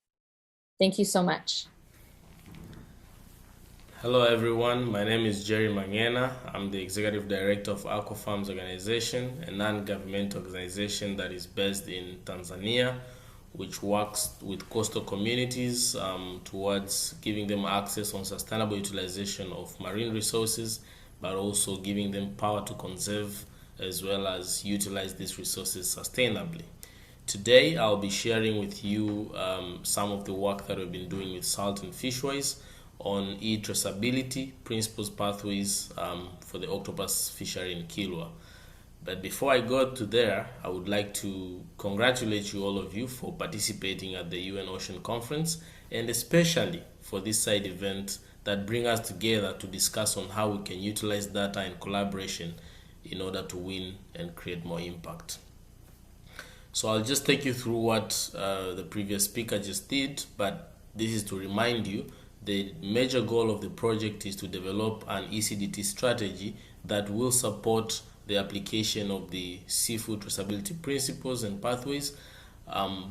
Thank you so much. Hello everyone, my name is Jerry Mangena. I'm the executive director of Aqua Farms organization, a non-governmental organization that is based in Tanzania, which works with coastal communities towards giving them access on sustainable utilization of marine resources, but also giving them power to conserve as well as utilize these resources sustainably. Today, I'll be sharing with you some of the work that we've been doing with salt and fisheries on Is Traceability Principles pathways for the octopus fishery in Kilwa. But before I go to there, I would like to congratulate you, all of you, for participating at the UN Ocean Conference, and especially for this side event that brings us together to discuss on how we can utilize data and collaboration in order to win and create more impact. So I'll just take you through what the previous speaker just did, but this is to remind you the major goal of the project is to develop an ECDT strategy that will support the application of the seafood traceability principles and pathways,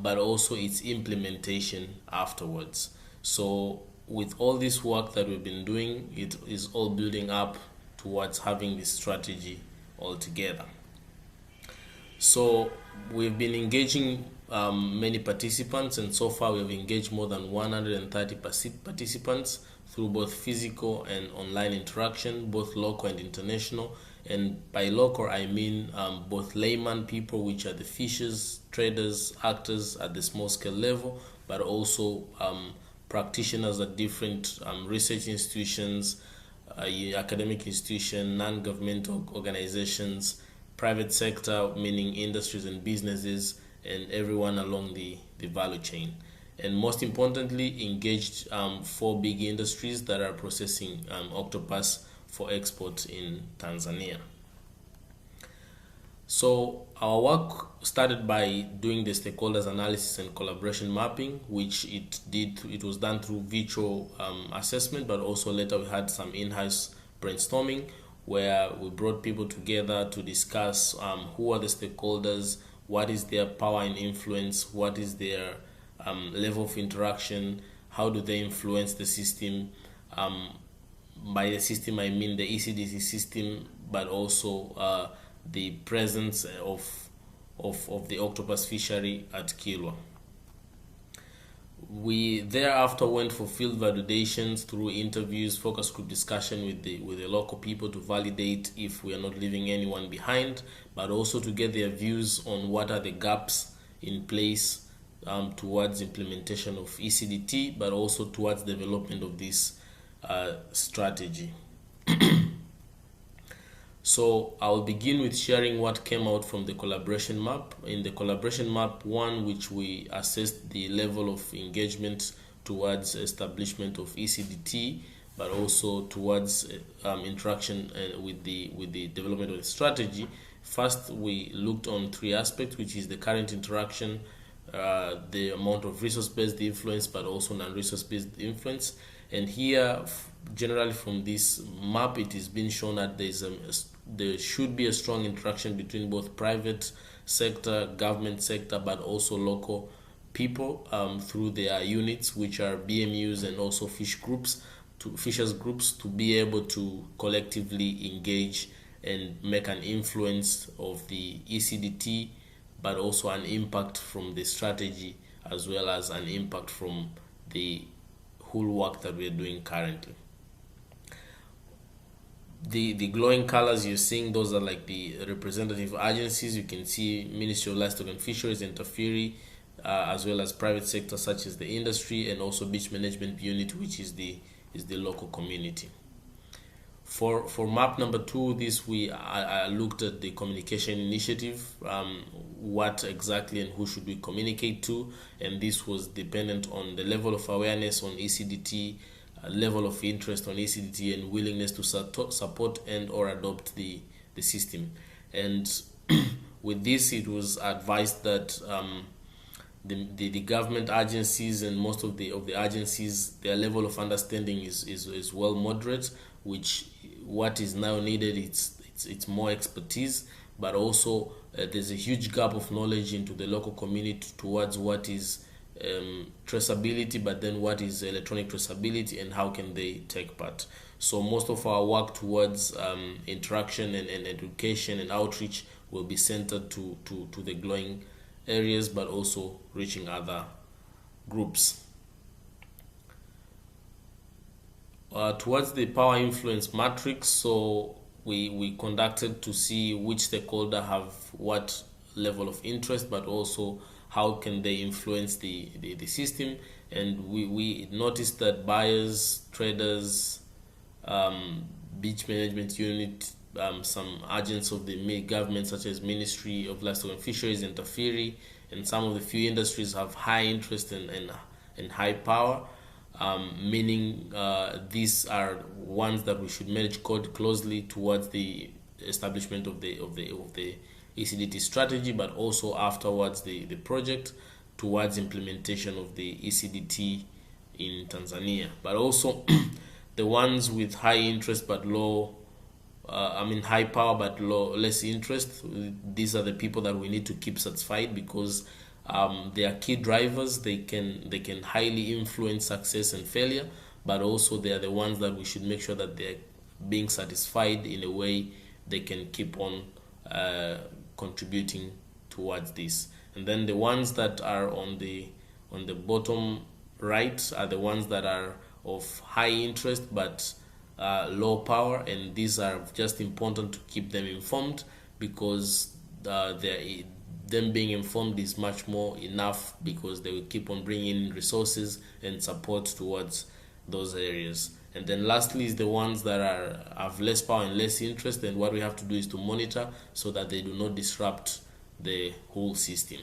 but also its implementation afterwards. So with all this work that we've been doing, it is all building up towards having this strategy all together. So we've been engaging many participants, and so far we've engaged more than 130 participants through both physical and online interaction, both local and international. And by local, I mean both layman people, which are the fishers, traders, actors at the small scale level, but also practitioners at different research institutions, academic institutions, non-governmental organizations, private sector, meaning industries and businesses, and everyone along the value chain. And most importantly, engaged 4 big industries that are processing octopus for export in Tanzania. So our work started by doing the stakeholders analysis and collaboration mapping, which it was done through virtual assessment, but also later we had some in-house brainstorming where we brought people together to discuss who are the stakeholders, what is their power and influence, what is their level of interaction, how do they influence the system. By the system, I mean the ECDC system, but also the presence of the octopus fishery at Kilwa. We thereafter went for field validations through interviews, focus group discussion with the local people to validate if we are not leaving anyone behind, but also to get their views on what are the gaps in place towards implementation of ECDT, but also towards development of this strategy. So I'll begin with sharing what came out from the collaboration map. In the collaboration map 1, which we assessed the level of engagement towards establishment of ECDT, but also towards interaction with the development of the strategy. First, we looked on 3 aspects, which is the current interaction, the amount of resource-based influence, but also non-resource-based influence. And here, generally from this map, it is being shown that there should be a strong interaction between both private sector, government sector, but also local people through their units, which are BMUs and also fishers groups, to be able to collectively engage and make an influence of the ECDT, but also an impact from the strategy, as well as an impact from the whole work that we're doing currently. The glowing colors you're seeing, those are like the representative agencies. You can see Ministry of Livestock and Fisheries, Fishery, as well as private sector such as the industry, and also beach management unit, which is the local community. For map number 2, I looked at the communication initiative, what exactly and who should we communicate to, and this was dependent on the level of awareness on ECDT, level of interest on ECDT, and willingness to support and or adopt the system. And with this, it was advised that the government agencies and most of the agencies, their level of understanding is well moderate, which what is now needed, it's more expertise, but also there's a huge gap of knowledge into the local community towards what is traceability, but then what is electronic traceability and how can they take part. So most of our work towards interaction and education and outreach will be centered to the glowing areas, but also reaching other groups. Towards the power influence matrix, so we conducted to see which stakeholder have what level of interest, but also how can they influence the system. And we noticed that buyers, traders, beach management unit, some agents of the government such as Ministry of Livestock and Fisheries and Fishery, and some of the few industries have high interest and high power, meaning these are ones that we should manage closely towards the establishment of the ECDT strategy, but also afterwards the project towards implementation of the ECDT in Tanzania. But also the ones with high interest but high power but less interest, these are the people that we need to keep satisfied, because they are key drivers. They can highly influence success and failure, but also they are the ones that we should make sure that they're being satisfied in a way they can keep on contributing towards this. And then the ones that are on the bottom right are the ones that are of high interest but low power, and these are just important to keep them informed, because them being informed is much more enough, because they will keep on bringing in resources and support towards those areas. And then lastly is the ones that have less power and less interest, and what we have to do is to monitor so that they do not disrupt the whole system.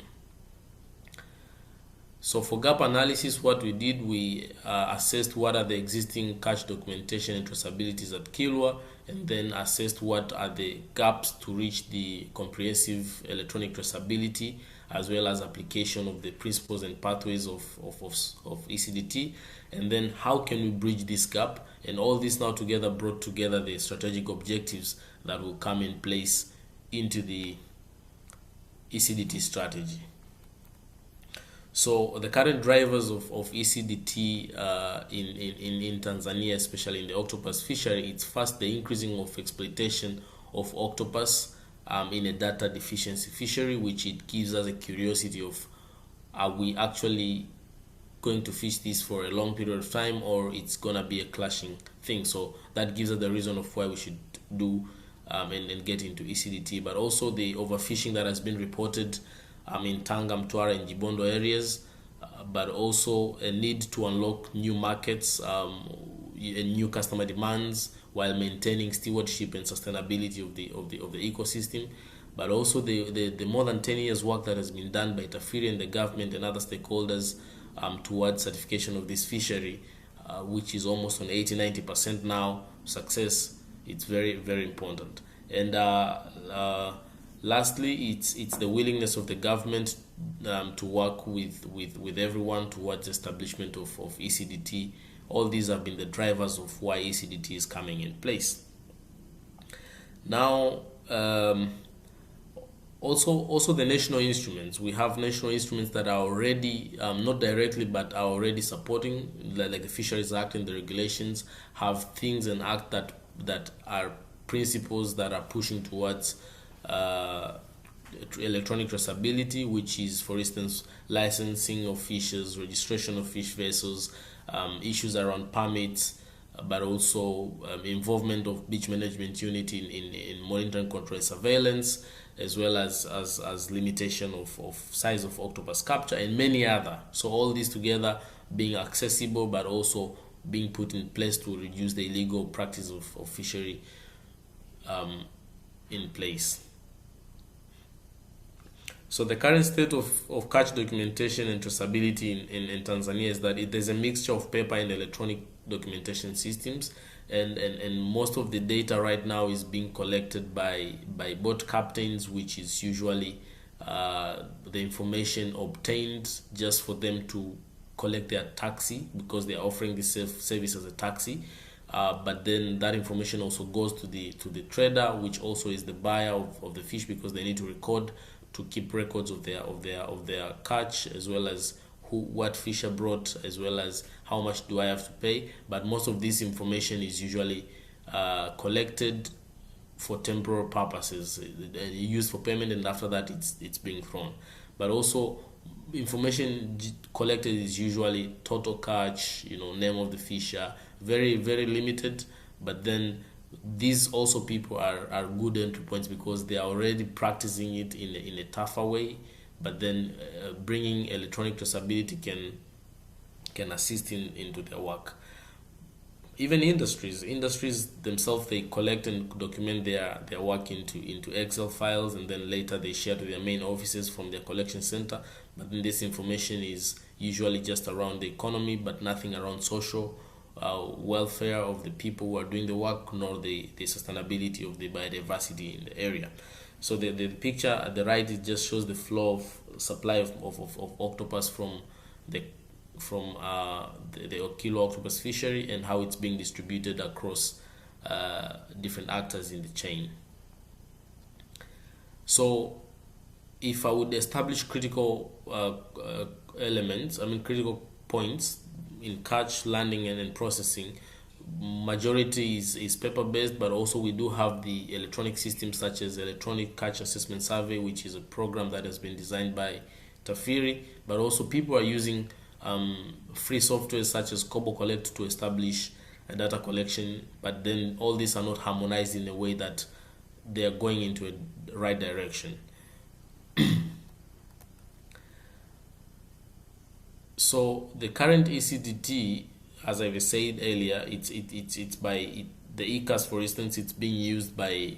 So for gap analysis, what we did, we assessed what are the existing catch documentation and traceabilities at Kilwa, and then assessed what are the gaps to reach the comprehensive electronic traceability, as well as application of the principles and pathways of ECDT, and then how can we bridge this gap. And all this now together brought together the strategic objectives that will come in place into the ECDT strategy. So the current drivers of ECDT in Tanzania, especially in the octopus fishery, it's first the increasing of exploitation of octopus in a data deficiency fishery, which it gives us a curiosity of, are we actually going to fish this for a long period of time, or it's gonna be a clashing thing? So that gives us the reason of why we should do and get into ECDT. But also the overfishing that has been reported in Tanga, Mtwara, and Jibondo areas, but also a need to unlock new markets and new customer demands while maintaining stewardship and sustainability of the ecosystem. But also the more than 10 years work that has been done by Fishery and the government and other stakeholders towards certification of this fishery, which is almost on 80-90% now success. It's very, very important. And lastly, it's the willingness of the government to work with everyone towards establishment of ECDT. All these have been the drivers of why ECDT is coming in place. Now, also the national instruments. We have national instruments that are already, not directly, but are already supporting, like the Fisheries Act and the regulations have things and act that are principles that are pushing towards electronic traceability, which is, for instance, licensing of fishes, registration of fish vessels, issues around permits, but also involvement of beach management unit in monitoring, control, and surveillance, as well as limitation of size of octopus capture, and many other. So all these together being accessible, but also being put in place to reduce the illegal practice of fishery in place. So the current state of catch documentation and traceability in Tanzania is that there's a mixture of paper and electronic documentation systems, and most of the data right now is being collected by boat captains, which is usually the information obtained just for them to collect their taxi, because they are offering this service as a taxi. But then that information also goes to the trader, which also is the buyer of the fish, because they need to record, to keep records of their catch, as well as what fish are brought, as well as how much do I have to pay. But most of this information is usually collected for temporal purposes, used for payment, and after that it's being thrown. But also information collected is usually total catch, name of the fisher, very, very limited. But then these also people are good entry points, because they are already practicing it in a tougher way. But then bringing electronic traceability can assist into their work. Even industries themselves, they collect and document their work into Excel files, and then later they share to their main offices from their collection center. But then this information is usually just around the economy, but nothing around social welfare of the people who are doing the work, nor the sustainability of the biodiversity in the area. So the picture at the right, it just shows the flow of supply of octopus from the Kilo octopus fishery, and how it's being distributed across different actors in the chain. So if I would establish critical elements, critical points in catch, landing, and in processing, majority is paper-based, but also we do have the electronic systems such as Electronic Catch Assessment Survey, which is a program that has been designed by Fishery. But also people are using free software such as Kobo Collect to establish a data collection, but then all these are not harmonized in a way that they are going into a right direction. So the current ECDT, as I said earlier, it's by the ECAS, for instance, it's being used by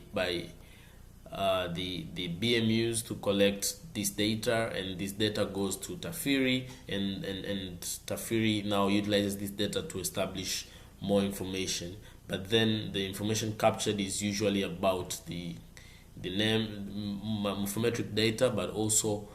the BMUs to collect this data, and this data goes to Tafiri, and Tafiri now utilizes this data to establish more information. But then the information captured is usually about the name, morphometric data, but also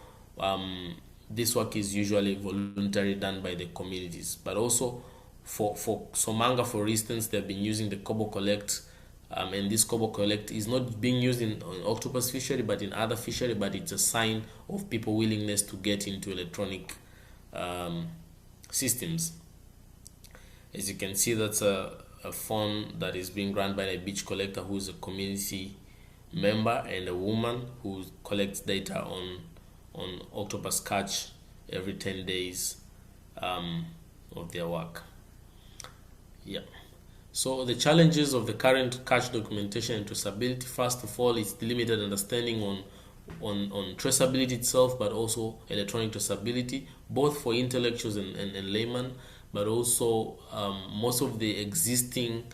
this work is usually voluntary, done by the communities. But also for Somanga, for instance, they've been using the Kobo Collect, and this Kobo Collect is not being used in octopus fishery, but in other fishery, but it's a sign of people willingness to get into electronic systems. As you can see, that's a phone that is being run by a beach collector who is a community member, and a woman who collects data on octopus catch every 10 days of their work. Yeah. So the challenges of the current catch documentation and traceability, first of all, is the limited understanding on traceability itself, but also electronic traceability, both for intellectuals and laymen, but also most of the existing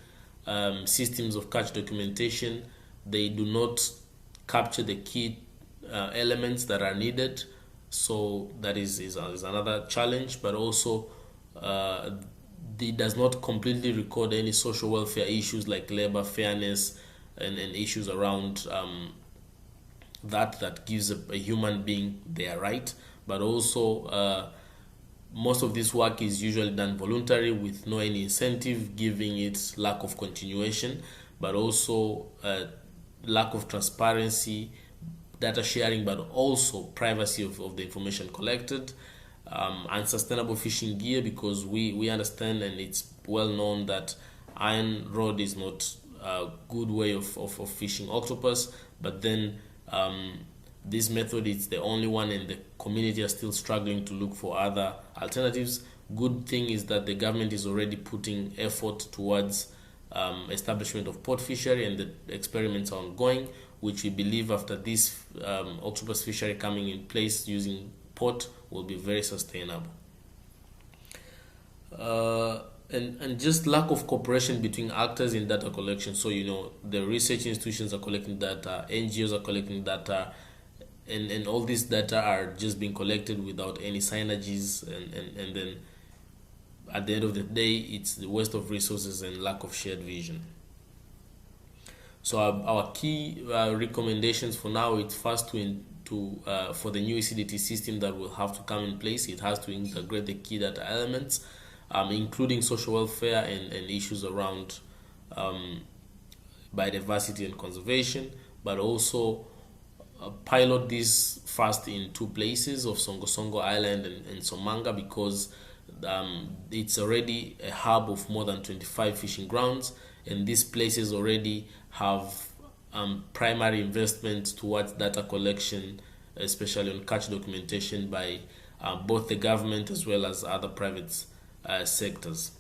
systems of catch documentation, they do not capture the key elements that are needed. So that is another challenge, but also it does not completely record any social welfare issues like labor, fairness, and issues around that gives a human being their right. But also most of this work is usually done voluntary with no any incentive, giving it lack of continuation, but also lack of transparency, data sharing, but also privacy of the information collected. Unsustainable fishing gear, because we understand, and it's well known, that iron rod is not a good way of fishing octopus, but then this method is the only one, and the community are still struggling to look for other alternatives. Good thing is that the government is already putting effort towards establishment of port fishery, and the experiments are ongoing, which we believe after this octopus fishery coming in place using port will be very sustainable. And just lack of cooperation between actors in data collection. So, the research institutions are collecting data, NGOs are collecting data, and all these data are just being collected without any synergies, and then at the end of the day, it's the waste of resources and lack of shared vision. So our key recommendations for now, it's first for the new ECDT system that will have to come in place, it has to integrate the key data elements, including social welfare and issues around biodiversity and conservation, but also pilot this first in 2 places of Songo Island and Somanga, because it's already a hub of more than 25 fishing grounds, and these places already have primary investment towards data collection, especially on catch documentation by both the government as well as other private sectors,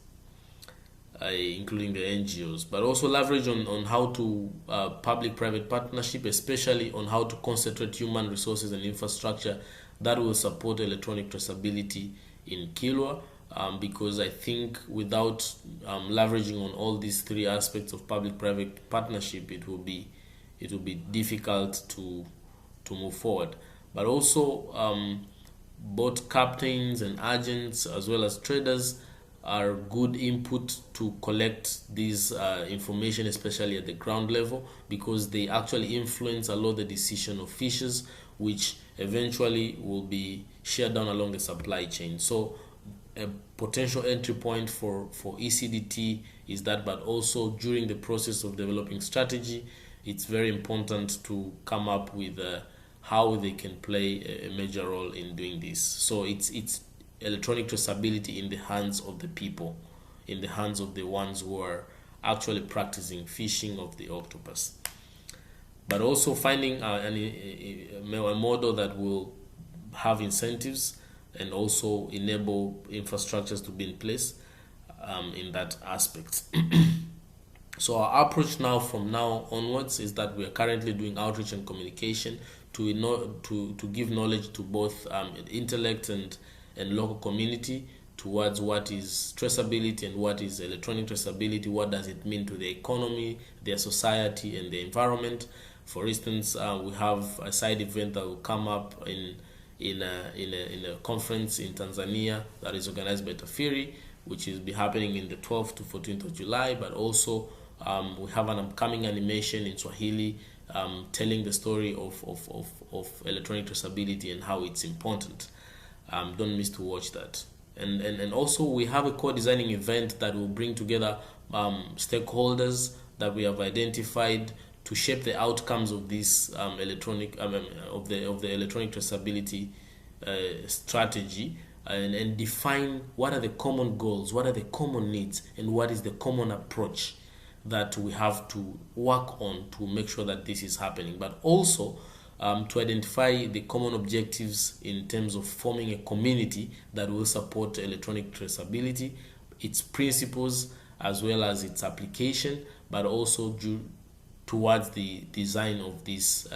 including the NGOs, but also leverage on how to public-private partnership, especially on how to concentrate human resources and infrastructure that will support electronic traceability in Kilwa, because I think without leveraging on all these 3 aspects of public-private partnership, it will be difficult to move forward. But also both captains and agents as well as traders are good input to collect this information, especially at the ground level, because they actually influence a lot of the decision of fishers, which eventually will be shared down along the supply chain. So a potential entry point for ECDT is that, but also during the process of developing strategy, it's very important to come up with how they can play a major role in doing this. So it's electronic traceability in the hands of the people, in the hands of the ones who are actually practicing fishing of the octopus. But also finding a model that will have incentives and also enable infrastructures to be in place in that aspect. So our approach now from now onwards is that we are currently doing outreach and communication to give knowledge to both intellect and local community towards what is traceability and what is electronic traceability, what does it mean to the economy, their society, and the environment, For instance, we have a side event that will come up in a conference in Tanzania that is organized by Fishery, which will be happening in the 12th to 14th of July. But also we have an upcoming animation in Swahili telling the story of electronic traceability and how it's important. Don't miss to watch that. And also we have a co-designing event that will bring together stakeholders that we have identified to shape the outcomes of this electronic traceability strategy, and define what are the common goals, what are the common needs, and what is the common approach that we have to work on to make sure that this is happening. But also to identify the common objectives in terms of forming a community that will support electronic traceability, its principles, as well as its application, but also towards the design of this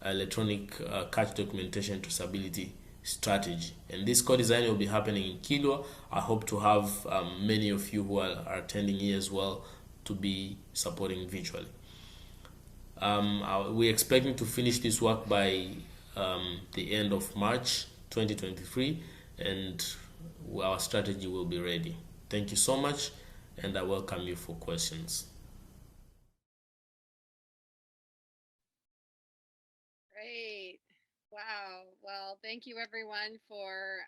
electronic catch documentation traceability strategy. And this co-design will be happening in Kilwa. I hope to have many of you who are attending here as well to be supporting virtually. We're expecting to finish this work by the end of March 2023, and our strategy will be ready. Thank you so much, and I welcome you for questions. Great. Wow. Well, thank you everyone for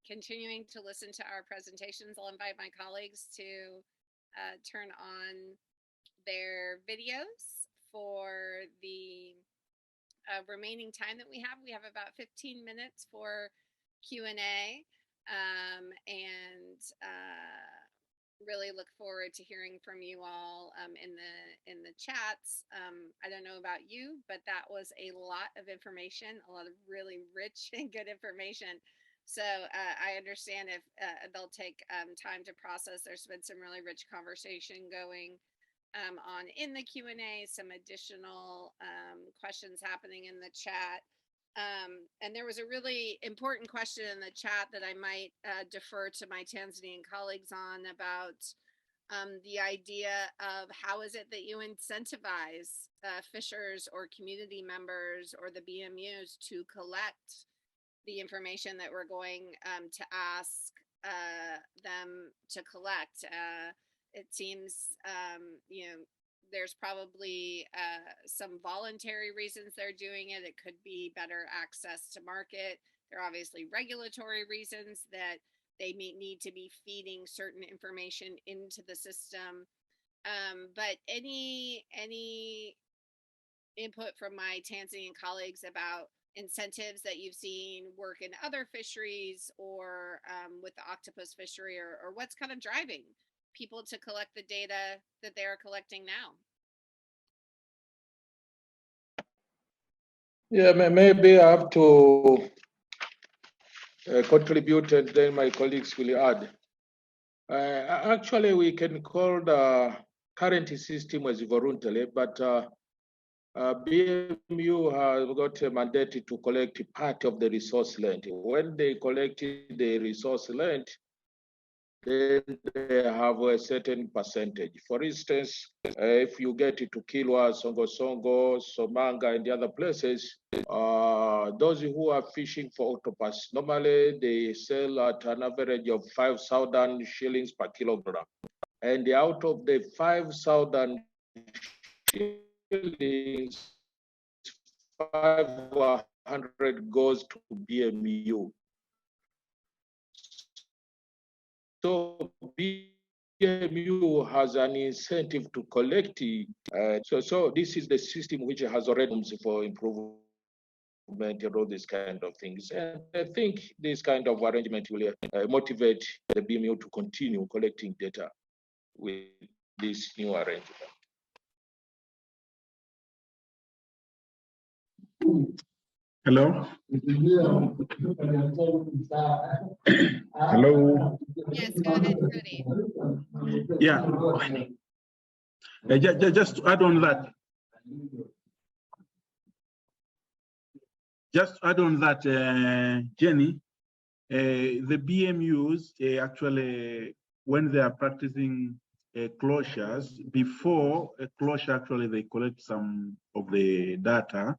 continuing to listen to our presentations. I'll invite my colleagues to turn on their videos for the remaining time that we have. We have about 15 minutes for Q&A, and really look forward to hearing from you all in the chats. I don't know about you, but that was a lot of information, a lot of really rich and good information. So I understand if they'll take time to process. There's been some really rich conversation going on in the Q&A, some additional questions happening in the chat. And there was a really important question in the chat that I might defer to my Tanzanian colleagues on, about the idea of how is it that you incentivize fishers or community members or the BMUs to collect the information that we're going to ask them to collect. It seems, there's probably some voluntary reasons they're doing it. It could be better access to market. There are obviously regulatory reasons that they may need to be feeding certain information into the system. But any input from my Tanzanian colleagues about incentives that you've seen work in other fisheries, or with the octopus fishery, or what's kind of driving people to collect the data that they are collecting now? Yeah, maybe I have to contribute, and then my colleagues will add. Actually, we can call the current system as voluntary, but BMU has got a mandate to collect part of the resource land. When they collect the resource land, then they have a certain percentage. For instance, if you get it to Kilwa, Songo, Somanga, and the other places, those who are fishing for octopus, normally they sell at an average of 5,000 shillings per kilogram. And out of the 5,000 shillings, 500 goes to BMU. So BMU has an incentive to collect. So this is the system which has already for improvement and all these kind of things. And I think this kind of arrangement will motivate the BMU to continue collecting data with this new arrangement. Hello? Hello? Yes, go ahead, Cody. Yeah. Just to add on that. Jenny, the BMUs actually, when they are practicing closures. Before a closure, actually, they collect some of the data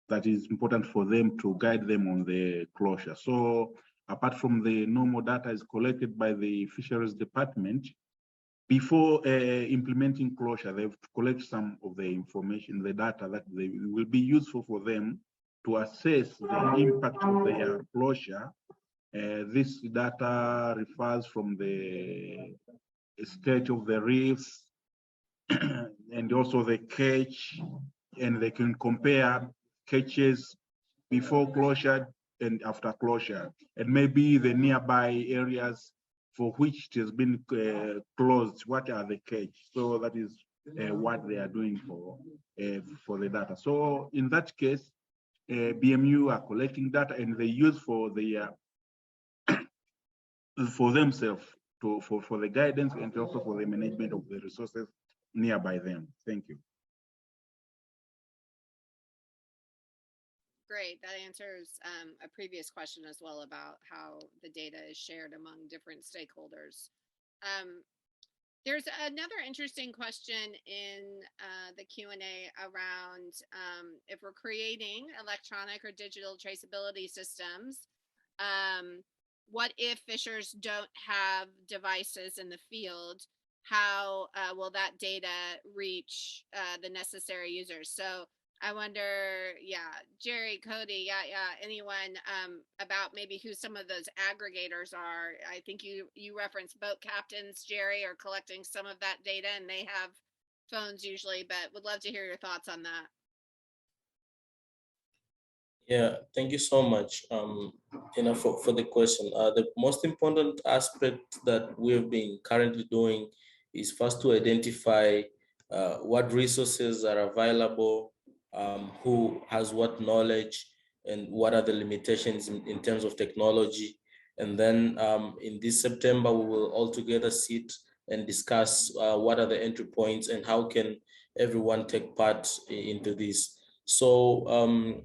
that is important for them to guide them on the closure. So apart from the normal data is collected by the fisheries department, before implementing closure, they have to collect some of the information, the data that they will be useful for them to assess the impact of their closure. This data refers from the state of the reefs and also the catch, and they can compare catches before closure and after closure, and maybe the nearby areas for which it has been closed, what are the catch? So that is what they are doing for the data. So in that case, BMU are collecting data and they use for the for themselves for the guidance and also for the management of the resources nearby them. Thank you. Great. That answers a previous question as well about how the data is shared among different stakeholders. There's another interesting question in the Q&A around if we're creating electronic or digital traceability systems, what if fishers don't have devices in the field? How will that data reach the necessary users? So I wonder, yeah, Jerry, Cody, anyone about maybe who some of those aggregators are. I think you referenced boat captains, Jerry, are collecting some of that data, and they have phones usually, but would love to hear your thoughts on that. Yeah, thank you so much, for the question. The most important aspect that we've been currently doing is first to identify what resources are available, who has what knowledge, and what are the limitations in terms of technology. And then in this September, we will all together sit and discuss what are the entry points and how can everyone take part into this. So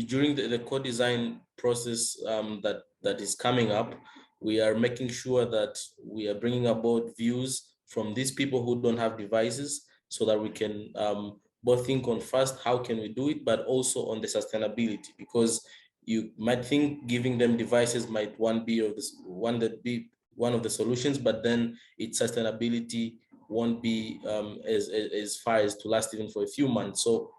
during the co-design process that is coming up, we are making sure that we are bringing aboard views from these people who don't have devices, so that we can both think on first, how can we do it, but also on the sustainability, because you might think giving them devices might be one of the solutions, but then its sustainability won't be as far as to last even for a few months. So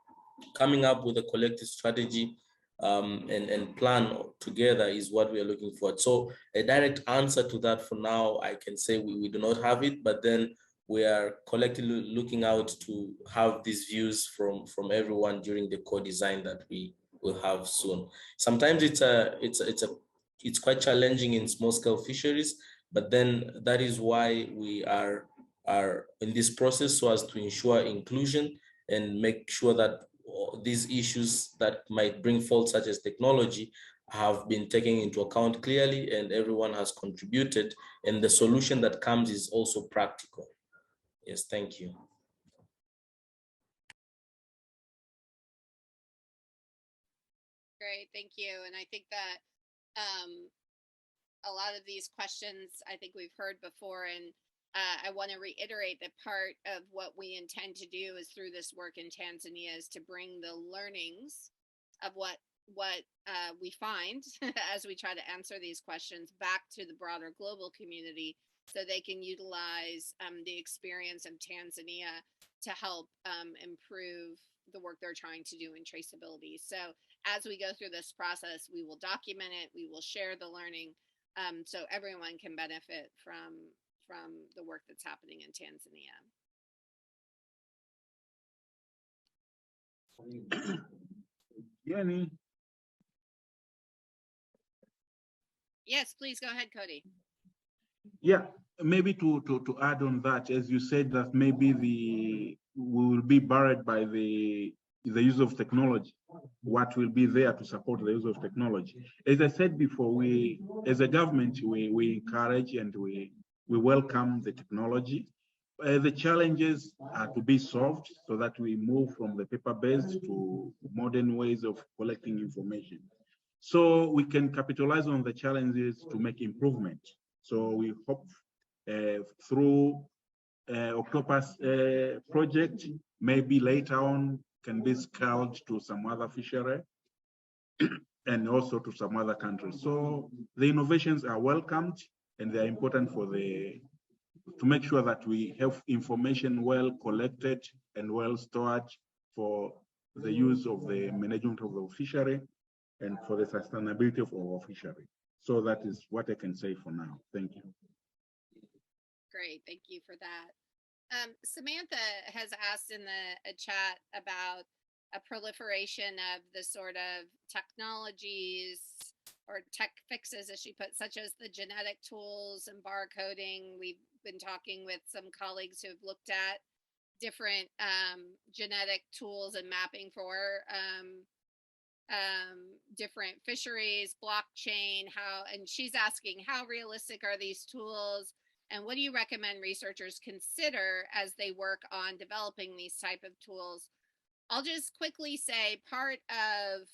coming up with a collective strategy and plan together is what we are looking for. So a direct answer to that for now, I can say we do not have it, but then we are collectively looking out to have these views from everyone during the co-design that we will have soon. Sometimes it's quite challenging in small scale fisheries, but then that is why we are in this process, so as to ensure inclusion and make sure that these issues that might bring faults, such as technology, have been taken into account clearly, and everyone has contributed, and the solution that comes is also practical. Yes, thank you. Great, thank you. And I think that a lot of these questions I think we've heard before, and I want to reiterate that part of what we intend to do is through this work in Tanzania is to bring the learnings of what we find as we try to answer these questions back to the broader global community, so they can utilize the experience of Tanzania to help improve the work they're trying to do in traceability. So as we go through this process, we will document it, we will share the learning, so everyone can benefit from the work that's happening in Tanzania. Jenny. Yes, please go ahead, Cody. Yeah, maybe to add on that, as you said, that maybe we will be barred by the use of technology. What will be there to support the use of technology? As I said before, we as a government, we encourage and we welcome the technology. The challenges are to be solved so that we move from the paper-based to modern ways of collecting information. So we can capitalize on the challenges to make improvement. So we hope through Octopus project, maybe later on can be scaled to some other fishery and also to some other countries. So the innovations are welcomed and they are important for to make sure that we have information well collected and well stored for the use of the management of the fishery and for the sustainability of our fishery. So that is what I can say for now. Thank you. Great, thank you for that. Samantha has asked in the chat about a proliferation of the sort of technologies or tech fixes, as she put, such as the genetic tools and barcoding. We've been talking with some colleagues who have looked at different genetic tools and mapping for different fisheries, blockchain, and she's asking, how realistic are these tools? And what do you recommend researchers consider as they work on developing these type of tools? I'll just quickly say part of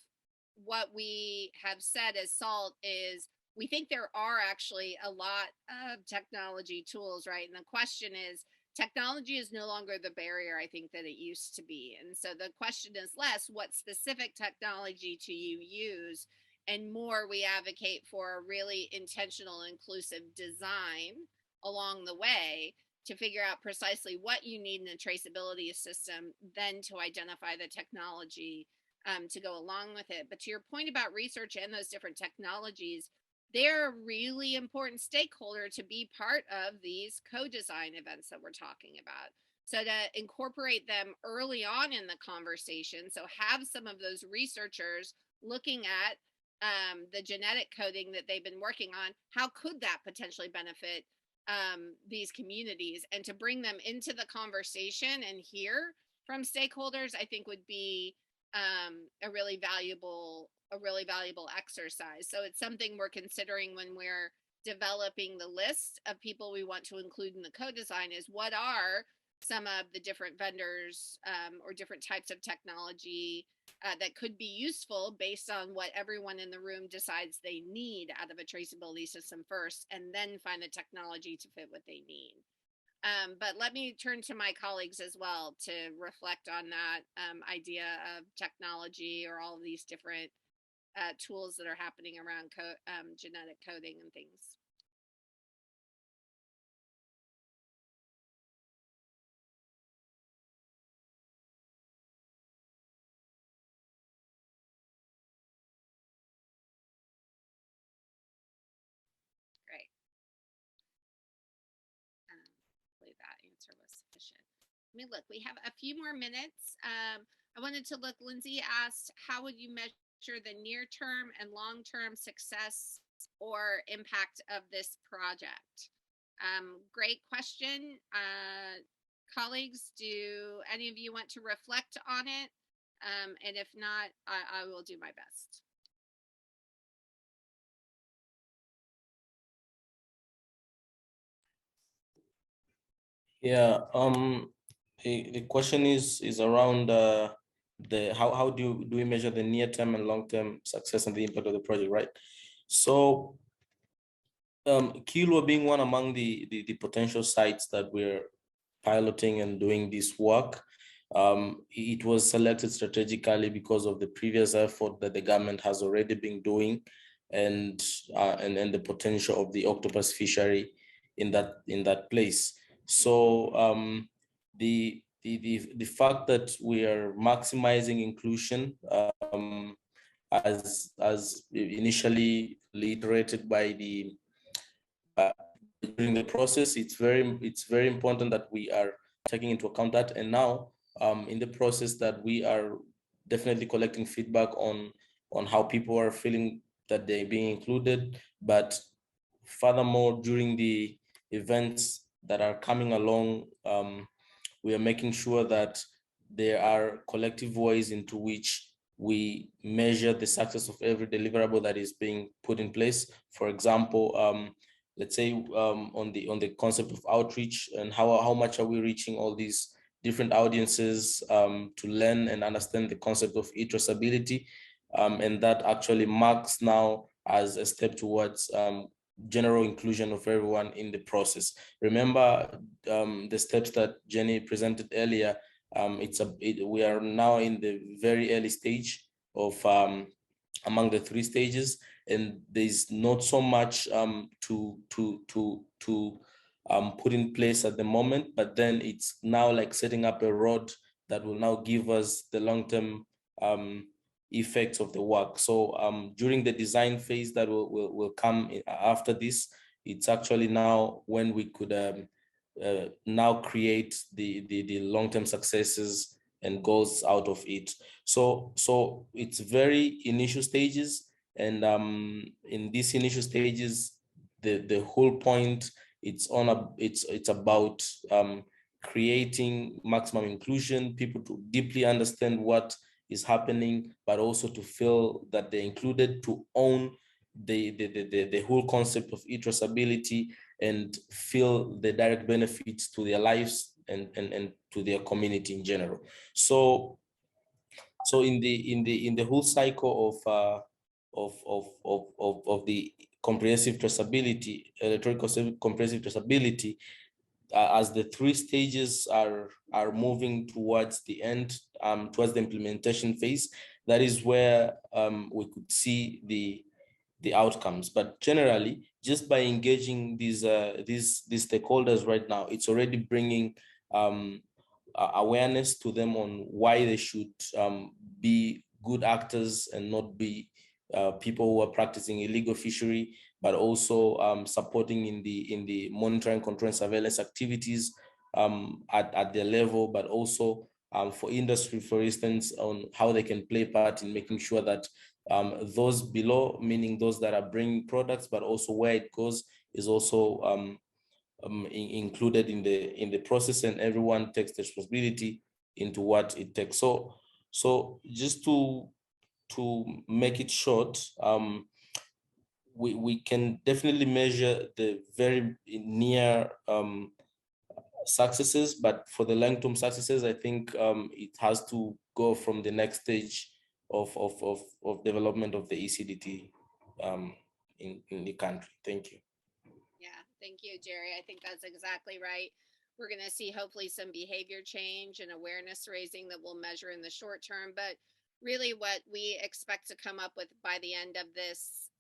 what we have said as SALT is we think there are actually a lot of technology tools, right? And the question is, technology is no longer the barrier, I think, that it used to be. And so the question is less, what specific technology do you use? And more, we advocate for a really intentional, inclusive design along the way to figure out precisely what you need in a traceability system, then to identify the technology to go along with it. But to your point about research and those different technologies, they're a really important stakeholder to be part of these co-design events that we're talking about. So to incorporate them early on in the conversation, so have some of those researchers looking at the genetic coding that they've been working on, how could that potentially benefit these communities, and to bring them into the conversation and hear from stakeholders, I think would be a really valuable exercise. So it's something we're considering when we're developing the list of people we want to include in the co-design, is what are some of the different vendors or different types of technology that could be useful based on what everyone in the room decides they need out of a traceability system first, and then find the technology to fit what they need. But let me turn to my colleagues as well to reflect on that idea of technology or all of these different tools that are happening around genetic coding and things. Great. Hopefully that answer was sufficient. I mean, look, we have a few more minutes. I wanted to look, Lindsay asked, how would you measure the near-term and long-term success or impact of this project? Great question. Colleagues, do any of you want to reflect on it? And if not, I will do my best. Yeah, the question is around how do we measure the near-term and long-term success and the impact of the project, right? So Kilwa being one among the potential sites that we're piloting and doing this work, it was selected strategically because of the previous effort that the government has already been doing, and the potential of the octopus fishery in that place. So the fact that we are maximizing inclusion, as initially reiterated by during the process, it's very important that we are taking into account that. And now in the process that we are definitely collecting feedback on how people are feeling that they're being included. But furthermore, during the events that are coming along, we are making sure that there are collective ways into which we measure the success of every deliverable that is being put in place. For example, let's say on the concept of outreach, and how much are we reaching all these different audiences to learn and understand the concept of traceability, and that actually marks now as a step towards general inclusion of everyone in the process. Remember the steps that Jenny presented earlier. We are now in the very early stage of among the 3 stages, and there's not so much to put in place at the moment, but then it's now like setting up a road that will now give us the long-term effects of the work. So during the design phase that will come after this, it's actually now when we could now create the long-term successes and goals out of it. So it's very initial stages, and in these initial stages, the whole point it's about creating maximum inclusion, people to deeply understand what is happening, but also to feel that they're included, to own the whole concept of traceability and feel the direct benefits to their lives and to their community in general. So in the whole cycle of the comprehensive traceability, electronic comprehensive traceability, as the 3 stages are moving towards the end, towards the implementation phase, that is where we could see the outcomes. But generally, just by engaging these stakeholders right now, it's already bringing awareness to them on why they should be good actors and not be people who are practicing illegal fishery, but also supporting in the monitoring, control, and surveillance activities at their level, but also for industry, for instance, on how they can play part in making sure that those below, meaning those that are bringing products, but also where it goes, is also included in the process, and everyone takes the responsibility into what it takes. So just to make it short, we can definitely measure the very near successes, but for the long-term successes, I think it has to go from the next stage of development of the ECDT in the country. Thank you. Yeah, thank you, Jerry. I think that's exactly right. We're going to see hopefully some behavior change and awareness raising that we'll measure in the short term, but really what we expect to come up with by the end of this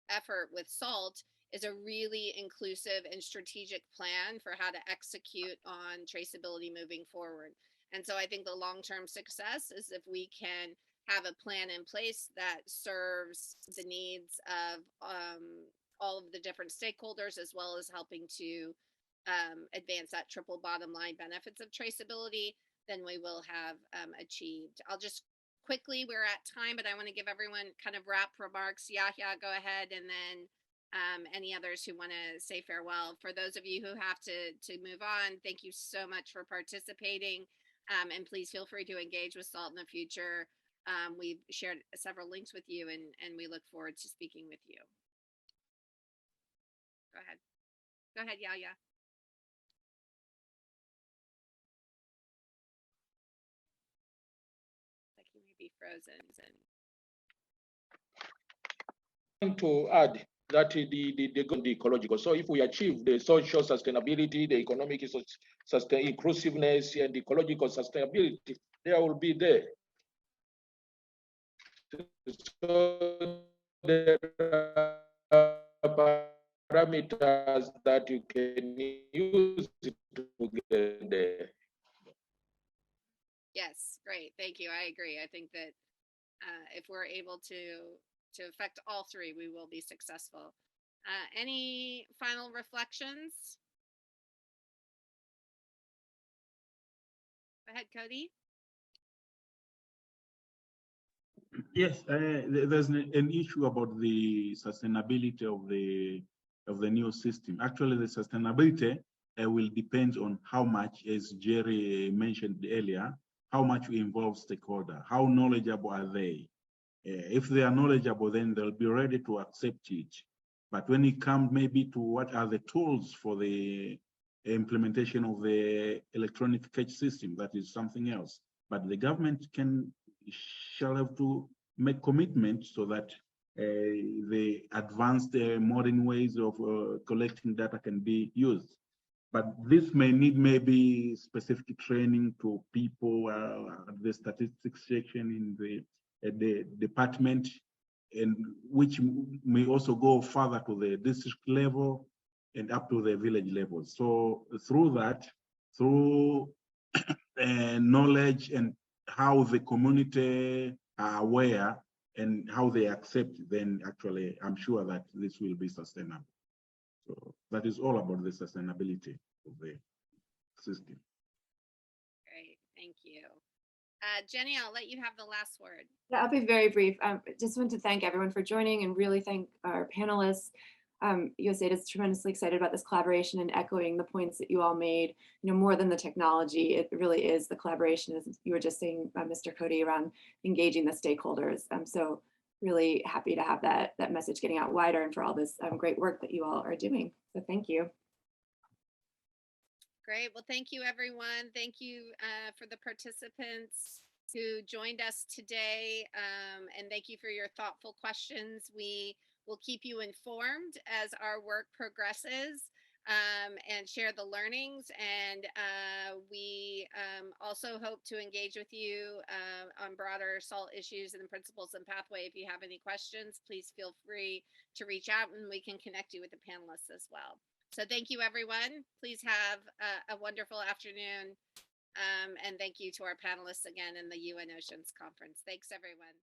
effort with SALT is a really inclusive and strategic plan for how to execute on traceability moving forward. And so I think the long-term success is if we can have a plan in place that serves the needs of all of the different stakeholders, as well as helping to advance that triple bottom line benefits of traceability, then we will have achieved. I'll just quickly, we're at time, but I want to give everyone kind of wrap remarks. Yahya, go ahead, and then any others who want to say farewell. For those of you who have to move on, thank you so much for participating, and please feel free to engage with SALT in the future. We've shared several links with you, and we look forward to speaking with you. Go ahead, Yahya. Like he may be frozen. To add that the ecological. So if we achieve the social sustainability, the economic inclusiveness, and ecological sustainability, there will be there. So there are parameters that you can use to get there. Yes, great. Thank you. I agree. I think that if we're able to affect all 3, we will be successful. Any final reflections? Go ahead, Cody. Yes, there's an issue about the sustainability of the new system. Actually, the sustainability will depend on how much, as Jerry mentioned earlier, how much we involve stakeholders, how knowledgeable are they? If they are knowledgeable, then they'll be ready to accept it. But when it comes maybe to what are the tools for the implementation of the electronic catch system, that is something else. But the government shall have to make commitments so that the advanced modern ways of collecting data can be used. But this may need maybe specific training to people at the statistics section in the department, and which may also go further to the district level and up to the village level. So through that, through knowledge and how the community are aware and how they accept, then actually I'm sure that this will be sustainable. So that is all about the sustainability of the system. Great, thank you. Jenny, I'll let you have the last word. Yeah, I'll be very brief. Just want to thank everyone for joining and really thank our panelists. USAID is tremendously excited about this collaboration and echoing the points that you all made. You know, more than the technology, it really is the collaboration, as you were just saying, Mr. Cody, around engaging the stakeholders. So really happy to have that message getting out wider and for all this great work that you all are doing. So thank you. Great. Well, thank you, everyone. Thank you for the participants who joined us today. And thank you for your thoughtful questions. We will keep you informed as our work progresses and share the learnings. And we also hope to engage with you on broader SALT issues and the principles and pathway. If you have any questions, please feel free to reach out and we can connect you with the panelists as well. So thank you, everyone. Please have a wonderful afternoon. And thank you to our panelists again in the UN Oceans Conference. Thanks, everyone.